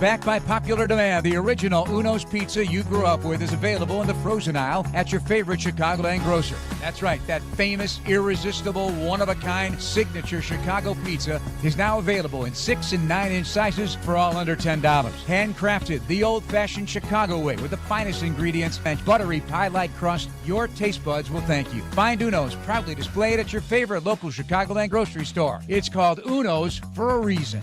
Backed by popular demand, the original Uno's Pizza you grew up with is available in the frozen aisle at your favorite Chicagoland grocer. That's right, that famous, irresistible, one-of-a-kind signature Chicago pizza is now available in 6 and 9-inch sizes for all under $10. Handcrafted the old-fashioned Chicago way with the finest ingredients and buttery pie-like crust, your taste buds will thank you. Find Uno's proudly displayed at your favorite local Chicagoland grocery store. It's called Uno's for a reason.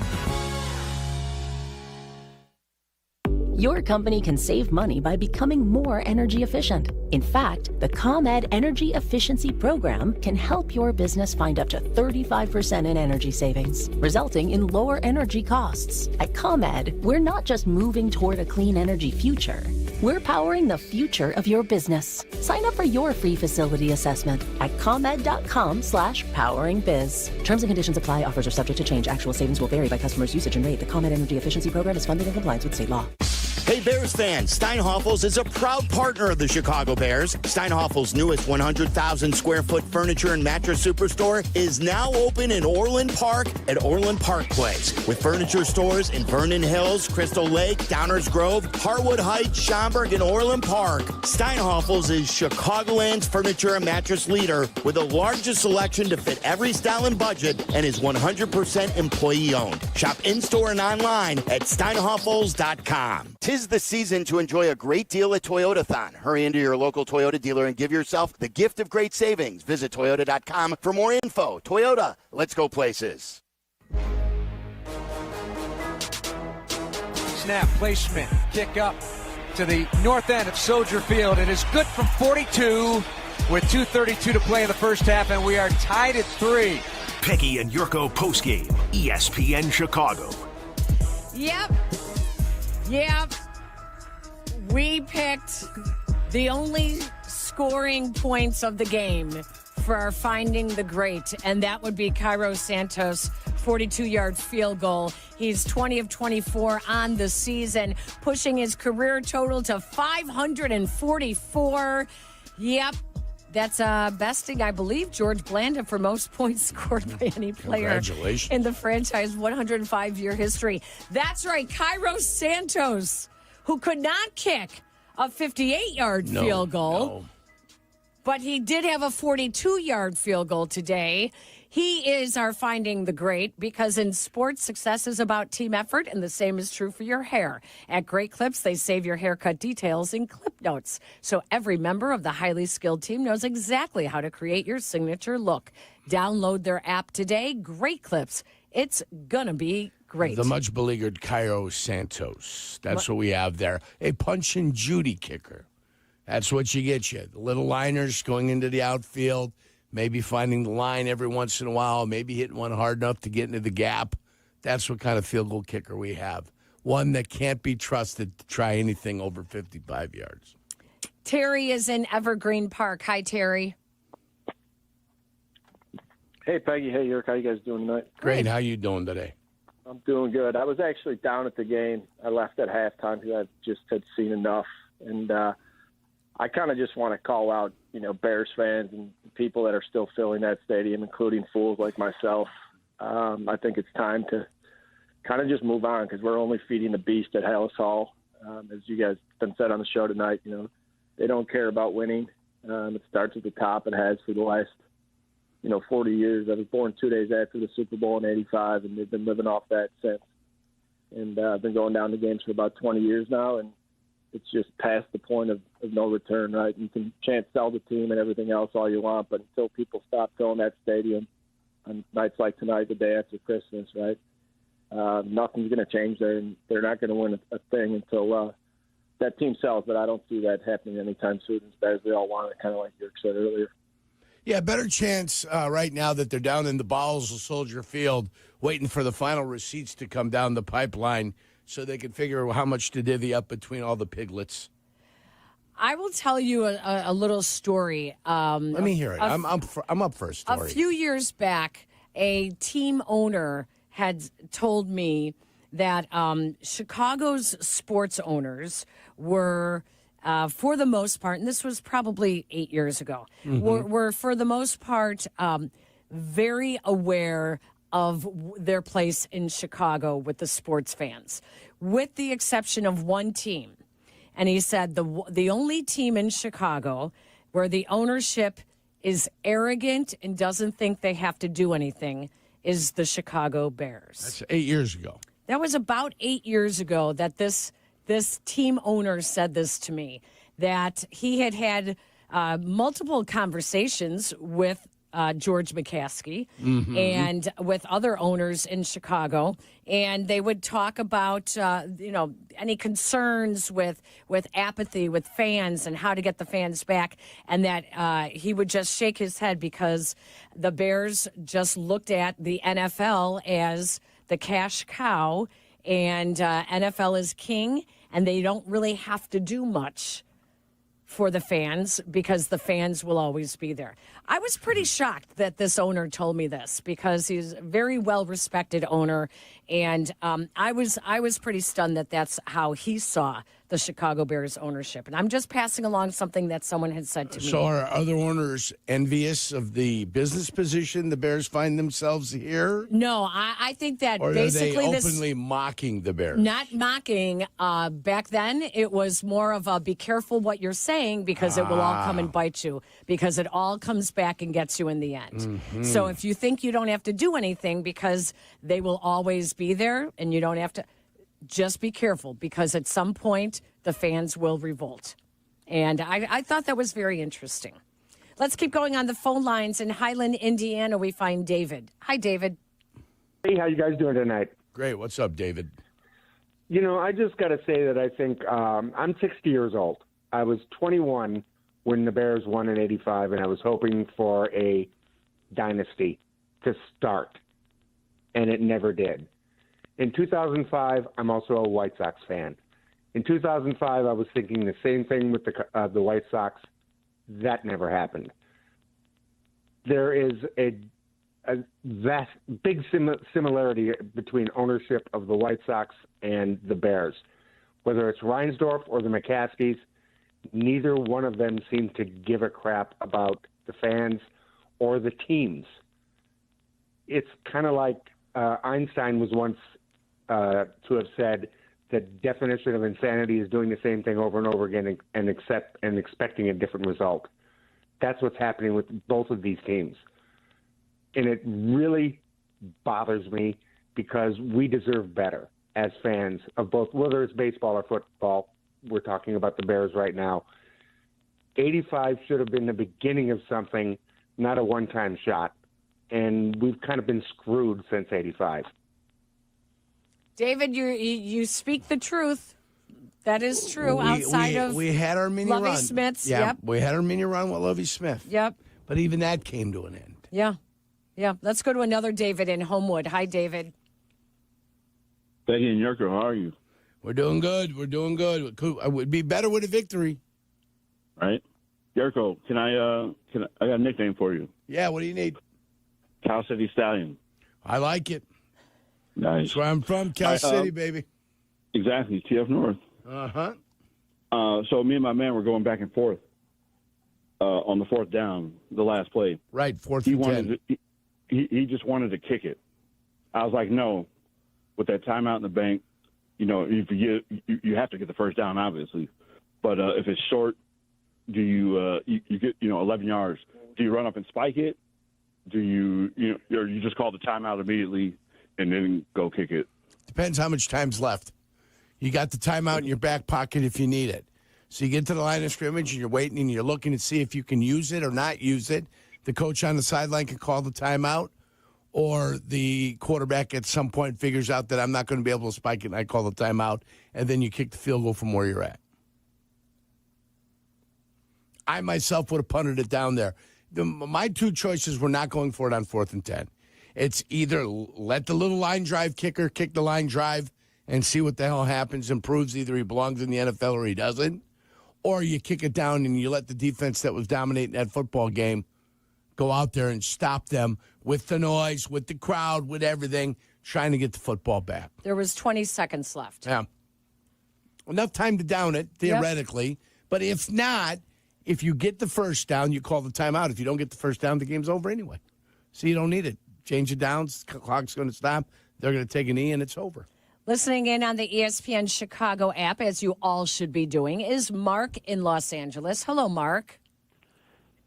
Your company can save money by becoming more energy efficient. In fact, the ComEd Energy Efficiency Program can help your business find up to 35% in energy savings, resulting in lower energy costs. At ComEd, we're not just moving toward a clean energy future. We're powering the future of your business. Sign up for your free facility assessment at ComEd.com/poweringbiz. Terms and conditions apply. Offers are subject to change. Actual savings will vary by customer's usage and rate. The ComEd Energy Efficiency Program is funded in compliance with state law. Hey Bears fans, Steinhoffel's is a proud partner of the Chicago Bears. Steinhoffel's newest 100,000 square foot furniture and mattress superstore is now open in Orland Park at Orland Park Place, with furniture stores in Vernon Hills, Crystal Lake, Downers Grove, Harwood Heights, Schaumburg, and Orland Park. Steinhoffel's is Chicagoland's furniture and mattress leader with the largest selection to fit every style and budget, and is 100% employee owned. Shop in-store and online at steinhoffels.com. 'Tis the season to enjoy a great deal at Toyotathon. Hurry into your local Toyota dealer and give yourself the gift of great savings. Visit Toyota.com for more info. Toyota, let's go places. Snap, placement, kick up to the north end of Soldier Field. It is good from 42 with 2:32 to play in the first half, and we are tied at 3. Peggy and Jurko postgame, ESPN Chicago. Yep. We picked the only scoring points of the game for our Finding the Great, and that would be Cairo Santos' 42-yard field goal. He's 20 of 24 on the season, pushing his career total to 544. Yep. That's besting, I believe, George Blanda for most points scored by any player in the franchise 105-year history. That's right, Cairo Santos, who could not kick a 58-yard field goal, but he did have a 42-yard field goal today. He is our Finding the Great because in sports, success is about team effort, and the same is true for your hair. At Great Clips, they save your haircut details in clip notes, so every member of the highly skilled team knows exactly how to create your signature look. Download their app today, Great Clips. It's gonna be great. The much beleaguered Cairo Santos. That's what we have there. A Punch and Judy kicker. That's what you get you. The little liners going into the outfield, maybe finding the line every once in a while, maybe hitting one hard enough to get into the gap. That's what kind of field goal kicker we have. One that can't be trusted to try anything over 55 yards. Terry is in Evergreen Park. Hi, Terry. Hey, Peggy. Hey, Jurko. How you guys doing tonight? Great. How you doing today? I'm doing good. I was actually down at the game. I left at halftime because I just had seen enough. And I kind of just want to call out, Bears fans and people that are still filling that stadium, including fools like myself. I think it's time to kind of just move on because we're only feeding the beast at Hallis Hall. As you guys been said on the show tonight, they don't care about winning. It starts at the top. It has for the last, 40 years. I was born 2 days after the Super Bowl in '85, and they've been living off that since. And I've been going down to games for about 20 years now, and it's just past the point of no return, right? You can chant sell the team and everything else all you want, but until people stop filling that stadium on nights like tonight, the day after Christmas, right? Nothing's going to change there, and they're not going to win a thing until that team sells, but I don't see that happening anytime soon, as bad as we all want it, kind of like Jurko said earlier. Yeah, better chance right now that they're down in the bowels of Soldier Field waiting for the final receipts to come down the pipeline so they can figure out how much to divvy up between all the piglets. I will tell you a little story. Let me hear it. I'm up for a story. A few years back, a team owner had told me that Chicago's sports owners were, for the most part, and this was probably 8 years ago, were for the most part very aware of their place in Chicago with the sports fans, with the exception of one team. And he said the only team in Chicago where the ownership is arrogant and doesn't think they have to do anything is the Chicago Bears. That's 8 years ago. That was about 8 years ago that this team owner said this to me, that he had multiple conversations with George McCaskey and with other owners in Chicago, and they would talk about any concerns with apathy with fans and how to get the fans back, and that he would just shake his head because the Bears just looked at the NFL as the cash cow, and NFL is king, and they don't really have to do much for the fans because the fans will always be there. I was pretty shocked that this owner told me this because he's a very well-respected owner, and I was pretty stunned that that's how he saw the Chicago Bears ownership. And I'm just passing along something that someone had said to me. So are other owners envious of the business position the Bears find themselves here? No, I think that or basically are they openly mocking the Bears? Not mocking. Back then, it was more of a be careful what you're saying because it will all come and bite you, because it all comes back and gets you in the end. So if you think you don't have to do anything because they will always be there and you don't have to, just be careful because at some point the fans will revolt. And I thought that was very interesting. Let's keep going on the phone lines. In Highland, Indiana, we find David. Hi, David. Hey, how you guys doing tonight? Great. What's up, David? I just got to say that I think I'm 60 years old. I was 21 when the Bears won in '85, and I was hoping for a dynasty to start, and it never did. In 2005, I'm also a White Sox fan. In 2005, I was thinking the same thing with the White Sox. That never happened. There is a vast, big similarity between ownership of the White Sox and the Bears. Whether it's Reinsdorf or the McCaskies, neither one of them seem to give a crap about the fans or the teams. It's kind of like Einstein was once to have said the definition of insanity is doing the same thing over and over again and expecting a different result. That's what's happening with both of these teams. And it really bothers me because we deserve better as fans of both, whether it's baseball or football. We're talking about the Bears right now. 85 should have been the beginning of something, not a one-time shot. And we've kind of been screwed since '85. David, you speak the truth. That is true. Outside of we had our mini Lovie run. Smith's. Yeah, Yep. we had our mini run with Lovie Smith. Yep. But even that came to an end. Yeah. Yeah. Let's go to another David in Homewood. Hi, David. Peggy and Jurko, how are you? We're doing good. We're doing good. It would be better with a victory. Right? Jurko, I got a nickname for you. Yeah, what do you need? Cal City Stallion. I like it. Nice. That's where I'm from, Cal City, baby. Exactly, TF North. Uh-huh. So me and my man were going back and forth on the fourth down, the last play. Right, fourth and 10. He just wanted to kick it. I was like, no. With that timeout in the bank, if you have to get the first down, obviously. But if it's short, do you get 11 yards? Do you run up and spike it? Do you or you just call the timeout immediately and then go kick it? Depends how much time's left. You got the timeout in your back pocket if you need it. So you get to the line of scrimmage and you're waiting and you're looking to see if you can use it or not use it. The coach on the sideline can call the timeout, or the quarterback at some point figures out that I'm not going to be able to spike it and I call the timeout, and then you kick the field goal from where you're at. I myself would have punted it down there. My two choices were not going for it on 4th and 10. It's either let the little line drive kicker kick the line drive and see what the hell happens and proves either he belongs in the NFL or he doesn't, or you kick it down and you let the defense that was dominating that football game go out there and stop them with the noise, with the crowd, with everything, trying to get the football back. There was 20 seconds left. Yeah. Enough time to down it, theoretically. Yep. But if not, if you get the first down, you call the timeout. If you don't get the first down, the game's over anyway. So you don't need it. Change it down, the clock's going to stop. They're going to take an E, and it's over. Listening in on the ESPN Chicago app, as you all should be doing, is Mark in Los Angeles. Hello, Mark.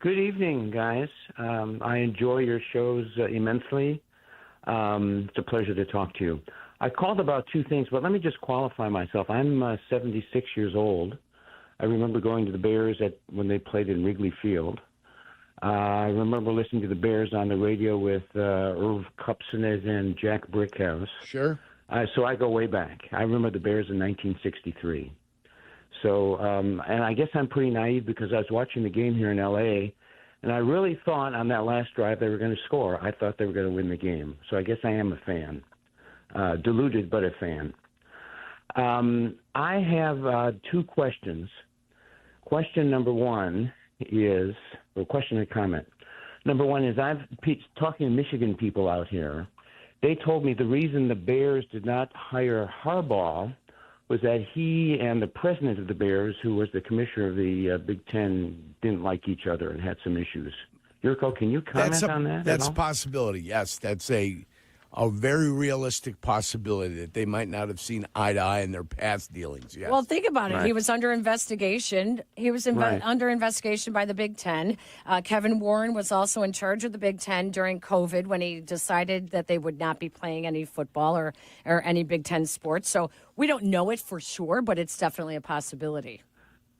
Good evening, guys. I enjoy your shows immensely. It's a pleasure to talk to you. I called about two things, but let me just qualify myself. I'm 76 years old. I remember going to the Bears when they played in Wrigley Field. I remember listening to the Bears on the radio with Irv Kupcinet and Jack Brickhouse. Sure. So I go way back. I remember the Bears in 1963. So, and I guess I'm pretty naive because I was watching the game here in L.A., and I really thought on that last drive they were going to score. I thought they were going to win the game. So I guess I am a fan. Deluded, but a fan. I have two questions. Question number one is, or question and comment. Number one is talking to Michigan people out here. They told me the reason the Bears did not hire Harbaugh was that he and the president of the Bears, who was the commissioner of the Big Ten, didn't like each other and had some issues. Jurko, can you comment on that? That's a possibility, yes. That's a very realistic possibility that they might not have seen eye to eye in their past dealings. Yes. Well, think about it. Right. He was under investigation. He was under investigation by the Big Ten. Kevin Warren was also in charge of the Big Ten during COVID when he decided that they would not be playing any football or any Big Ten sports. So we don't know it for sure, but it's definitely a possibility.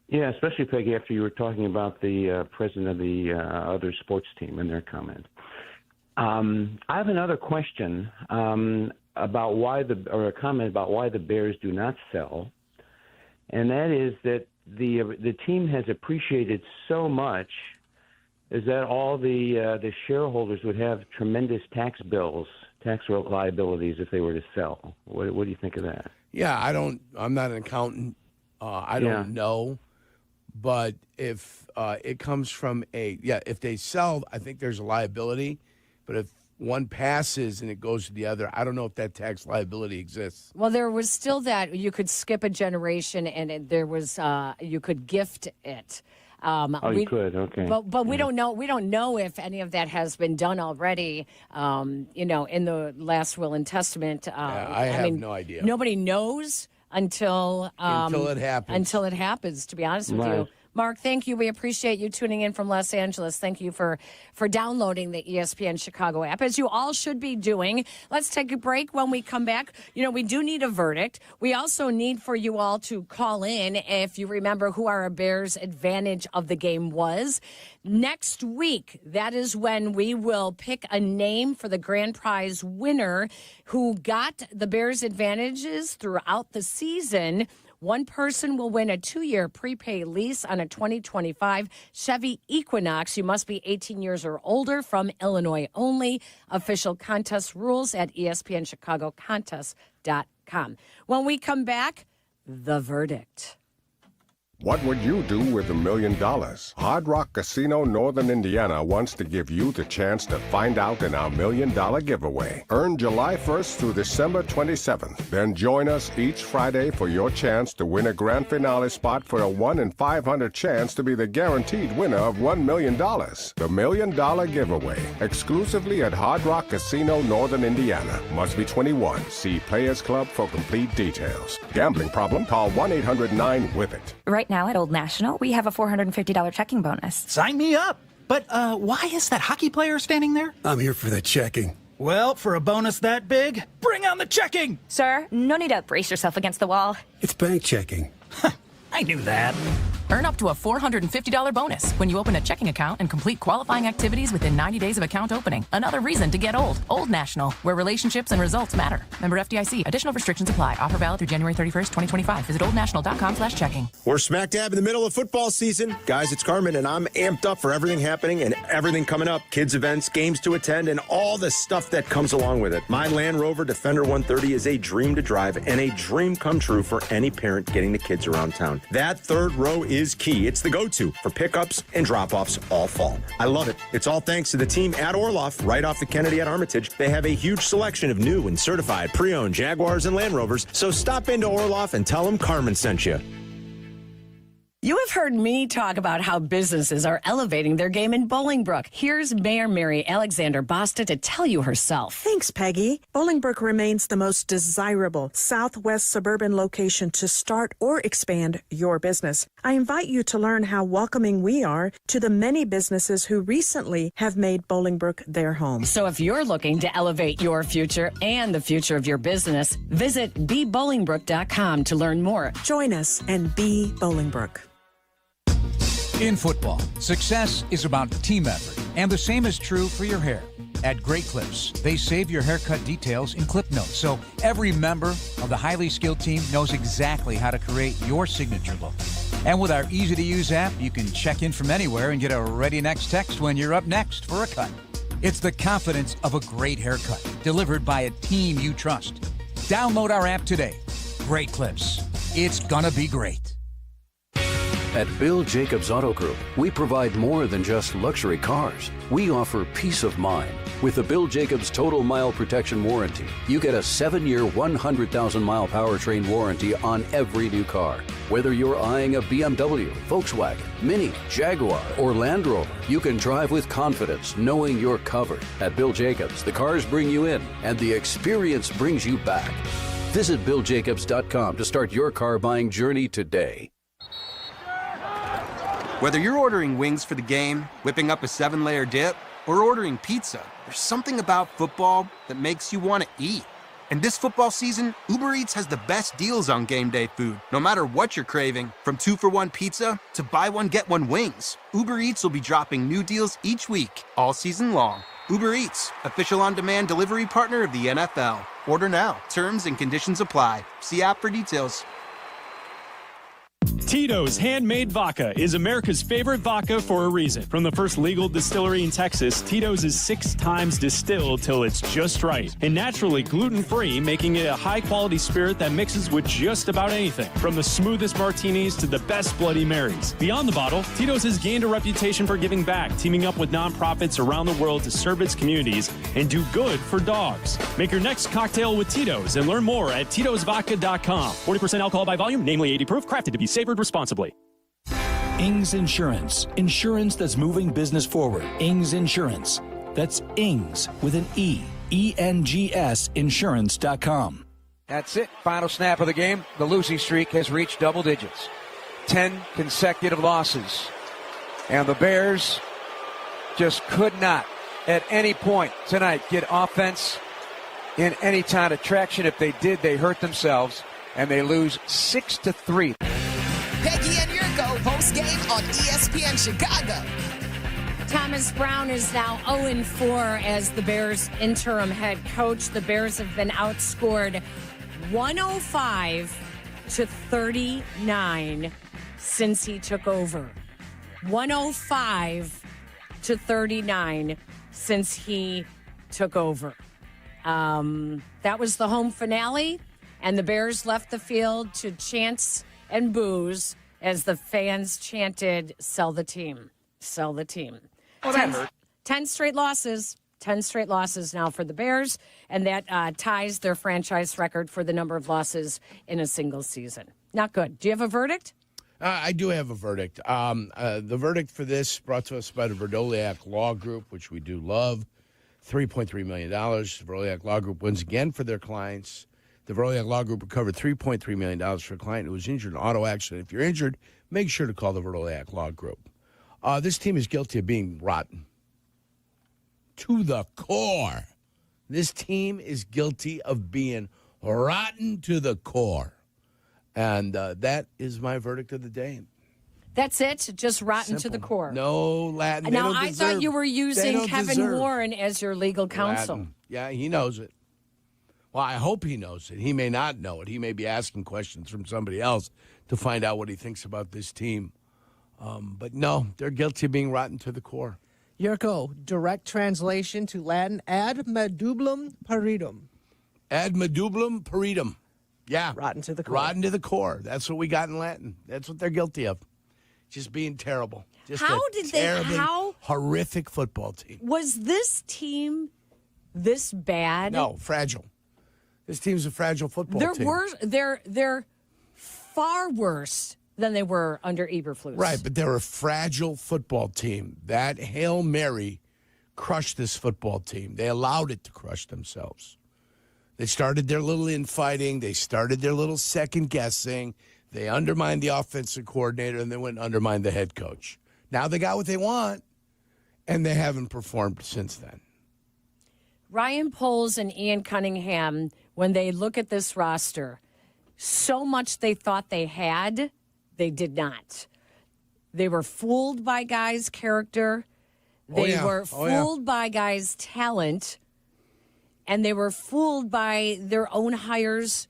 Yeah, especially, Peggy, after you were talking about the president of the other sports team and their comment. I have another question about a comment about why the Bears do not sell, and that is that the team has appreciated so much, is that all the shareholders would have tremendous tax liabilities if they were to sell. What do you think of that? Yeah, I'm not an accountant. I don't know, but if it comes from if they sell, I think there's a liability. But if one passes and it goes to the other, I don't know if that tax liability exists. Well, there was still that you could skip a generation, and there was you could gift it. You could, okay. But we don't know. We don't know if any of that has been done already. In the last will and testament. I have no idea. Nobody knows until it happens. Until it happens. To be honest with you. Mark, thank you. We appreciate you tuning in from Los Angeles. Thank you for downloading the ESPN Chicago app, as you all should be doing. Let's take a break. When we come back, we do need a verdict. We also need for you all to call in if you remember who our Bears' advantage of the game was. Next week, that is when we will pick a name for the grand prize winner who got the Bears' advantages throughout the season. One person will win a 2-year prepay lease on a 2025 Chevy Equinox. You must be 18 years or older, from Illinois only. Official contest rules at ESPNChicagoContest.com. When we come back, the verdict. What would you do with $1 million? Hard Rock Casino Northern Indiana wants to give you the chance to find out in our $1 million giveaway. Earn July 1st through December 27th. Then join us each Friday for your chance to win a grand finale spot for a 1 in 500 chance to be the guaranteed winner of $1 million. The $1 million giveaway, exclusively at Hard Rock Casino Northern Indiana. Must be 21. See Players Club for complete details. Gambling problem? Call 1-800-9-WITH-IT. Right now at Old National, we have a $450 checking bonus. Sign me up. But why is that hockey player standing there? I'm here for the checking. Well, for a bonus that big, bring on the checking. Sir, no need to brace yourself against the wall. It's bank checking. I knew that. Earn up to a $450 bonus when you open a checking account and complete qualifying activities within 90 days of account opening. Another reason to get old. Old National, where relationships and results matter. Member FDIC. Additional restrictions apply. Offer valid through January 31st, 2025. Visit oldnational.com/checking. We're smack dab in the middle of football season. Guys, it's Carmen, and I'm amped up for everything happening and everything coming up. Kids events, games to attend, and all the stuff that comes along with it. My Land Rover Defender 130 is a dream to drive and a dream come true for any parent getting the kids around town. That third row is key. It's the go-to for pickups and drop-offs all fall. I love it. It's all thanks to the team at Orloff, right off the Kennedy at Armitage. They have a huge selection of new and certified pre-owned Jaguars and Land Rovers, so stop into Orloff and tell them Carmen sent you. You have heard me talk about how businesses are elevating their game in Bolingbrook. Here's Mayor Mary Alexander Basta to tell you herself. Thanks, Peggy. Bolingbrook remains the most desirable southwest suburban location to start or expand your business. I invite you to learn how welcoming we are to the many businesses who recently have made Bolingbrook their home. So if you're looking to elevate your future and the future of your business, visit bebolingbrook.com to learn more. Join us and be Bolingbrook. In football, success is about team effort, and the same is true for your hair. At Great Clips, they save your haircut details in clip notes, so every member of the highly skilled team knows exactly how to create your signature look. And with our easy-to-use app, you can check in from anywhere and get a ready next text when you're up next for a cut. It's the confidence of a great haircut, delivered by a team you trust. Download our app today. Great Clips. It's gonna be great. At Bill Jacobs Auto Group, we provide more than just luxury cars. We offer peace of mind. With the Bill Jacobs Total Mile Protection Warranty, you get a 7-year, 100,000-mile powertrain warranty on every new car. Whether you're eyeing a BMW, Volkswagen, Mini, Jaguar, or Land Rover, you can drive with confidence knowing you're covered. At Bill Jacobs, the cars bring you in, and the experience brings you back. Visit BillJacobs.com to start your car buying journey today. Whether you're ordering wings for the game, whipping up a 7-layer dip, or ordering pizza, there's something about football that makes you want to eat. And this football season, Uber Eats has the best deals on game day food, no matter what you're craving. From 2-for-1 pizza to buy one, get one wings. Uber Eats will be dropping new deals each week, all season long. Uber Eats, official on-demand delivery partner of the NFL. Order now. Terms and conditions apply. See app for details. Tito's Handmade Vodka is America's favorite vodka for a reason. From the first legal distillery in Texas, Tito's is 6 times distilled till it's just right. And naturally gluten-free, making it a high-quality spirit that mixes with just about anything. From the smoothest martinis to the best Bloody Marys. Beyond the bottle, Tito's has gained a reputation for giving back, teaming up with nonprofits around the world to serve its communities and do good for dogs. Make your next cocktail with Tito's and learn more at Tito'sVodka.com. 40% alcohol by volume, namely 80 proof, crafted to be savored responsibly. Ings Insurance. Insurance that's moving business forward. Ings Insurance. That's Ings with an E. ENGS Insurance.com. That's it. Final snap of the game. The losing streak has reached double digits. 10 consecutive losses. And the Bears just could not, at any point tonight, get offense in any kind of traction. If they did, they hurt themselves, and they lose 6-3. Peggy and Jurko, Postgame on ESPN Chicago. Thomas Brown is now 0-4 as the Bears' interim head coach. The Bears have been outscored 105 to 39 since he took over. 105 to 39 since he took over. That was the home finale, and the Bears left the field to chants and boos as the fans chanted, "Sell the team, sell the team." Oh, that hurt. 10 straight losses. 10 straight losses now for the Bears, and that ties their franchise record for the number of losses in a single season. Not good. Do you have a verdict? I do have a verdict. The verdict for this brought to us by the Verdoliak Law Group, which we do love. $3.3 million. The Verdoliak Law Group wins again for their clients. The Verdoliak Law Group recovered $3.3 million for a client who was injured in an auto accident. If you're injured, make sure to call the Verdoliak Law Group. This team is guilty of being rotten to the core. This team is guilty of being rotten to the core. And that is my verdict of the day. That's it? Just rotten to the core? No Latin. Now, I thought you were using Kevin Warren as your legal counsel. Latin. Yeah, he knows it. Well, I hope he knows it. He may not know it. He may be asking questions from somebody else to find out what he thinks about this team. But no, they're guilty of being rotten to the core. Jurko, direct translation to Latin, ad medullum paridum. Ad medullum paridum. Yeah. Rotten to the core. Rotten to the core. That's what we got in Latin. That's what they're guilty of. Just being terrible. Just horrific football team. Was this team this bad? No, fragile. This team's a fragile football team. They're far worse than they were under Eberflus. Right, but they're a fragile football team. That Hail Mary crushed this football team. They allowed it to crush themselves. They started their little infighting. They started their little second guessing. They undermined the offensive coordinator, and they went and undermined the head coach. Now they got what they want, and they haven't performed since then. Ryan Poles and Ian Cunningham, when they look at this roster, so much they thought they had, they did not. They were fooled by guys' character. They were fooled by guys' talent. And they were fooled by their own hires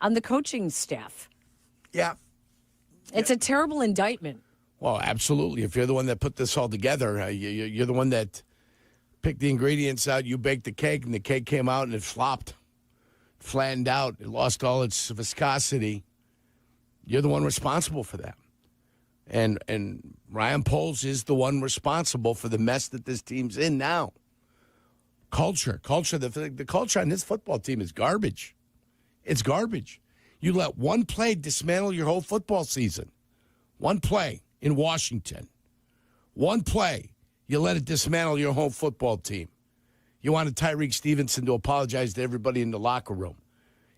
on the coaching staff. Yeah. It's a terrible indictment. Well, absolutely. If you're the one that put this all together, you're the one that picked the ingredients out, you baked the cake, and the cake came out and it flopped, flattened out. It lost all its viscosity. You're the one responsible for that. And Ryan Poles is the one responsible for the mess that this team's in now. Culture. The culture on this football team is garbage. It's garbage. You let one play dismantle your whole football season. One play in Washington. One play, you let it dismantle your whole football team. You wanted Tyreek Stevenson to apologize to everybody in the locker room.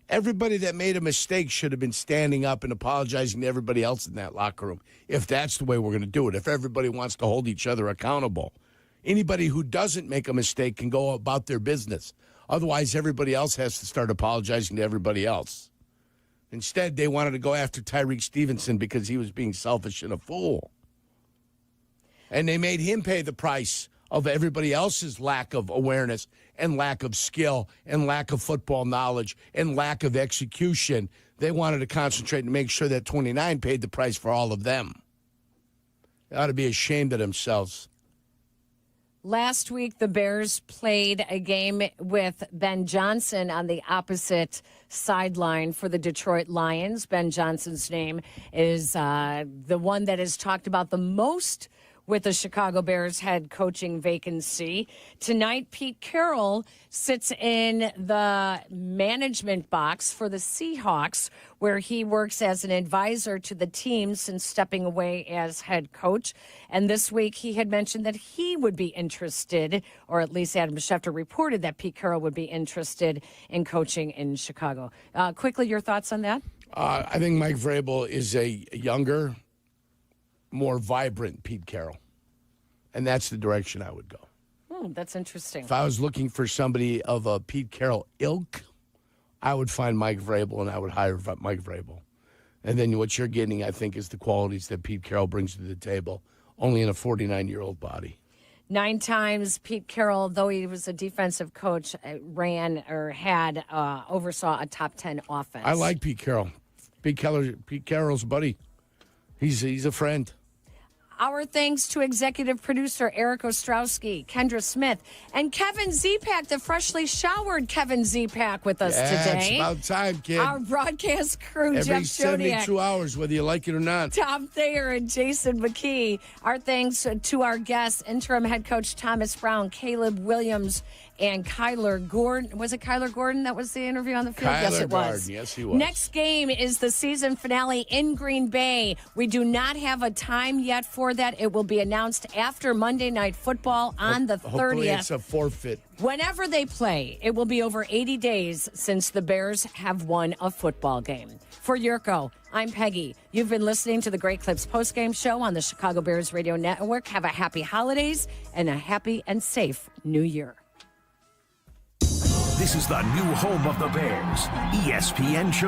Everybody that made a mistake should have been standing up and apologizing to everybody else in that locker room, if that's the way we're going to do it, if everybody wants to hold each other accountable. Anybody who doesn't make a mistake can go about their business. Otherwise, everybody else has to start apologizing to everybody else. Instead, they wanted to go after Tyreek Stevenson because he was being selfish and a fool. And they made him pay the price of everybody else's lack of awareness and lack of skill and lack of football knowledge and lack of execution. They wanted to concentrate and make sure that 29 paid the price for all of them. They ought to be ashamed of themselves. Last week, the Bears played a game with Ben Johnson on the opposite sideline for the Detroit Lions. Ben Johnson's name is the one that is talked about the most with the Chicago Bears head coaching vacancy. Tonight, Pete Carroll sits in the management box for the Seahawks, where he works as an advisor to the team since stepping away as head coach. And this week, he had mentioned that he would be interested, or at least Adam Schefter reported that Pete Carroll would be interested in coaching in Chicago. Quickly, your thoughts on that? I think Mike Vrabel is a younger, more vibrant Pete Carroll. And that's the direction I would go. That's interesting. If I was looking for somebody of a Pete Carroll ilk, I would find Mike Vrabel and I would hire Mike Vrabel. And then what you're getting, I think, is the qualities that Pete Carroll brings to the table, only in a 49-year-old body. 9 times Pete Carroll, though he was a defensive coach, oversaw a top 10 offense. I like Pete Carroll. Pete Carroll's buddy. He's a friend. Our thanks to executive producer Eric Ostrowski, Kendra Smith, and Kevin Zipak, the freshly showered Kevin Zipak with us today. It's about time, kid. Our broadcast crew, Every Jeff 72 Jodiak, hours, whether you like it or not. Tom Thayer, and Jason McKee. Our thanks to our guests, interim head coach Thomas Brown, Caleb Williams, and Kyler Gordon. Was it Kyler Gordon that was the interview on the field? Yes, it was. Yes, he was. Next game is the season finale in Green Bay. We do not have a time yet for that. It will be announced after Monday Night Football on the 30th. Hopefully it's a forfeit. Whenever they play, it will be over 80 days since the Bears have won a football game. For Jurko, I'm Peggy. You've been listening to the Great Clips postgame show on the Chicago Bears Radio Network. Have a happy holidays and a happy and safe new year. This is the new home of the Bears, ESPN Chicago.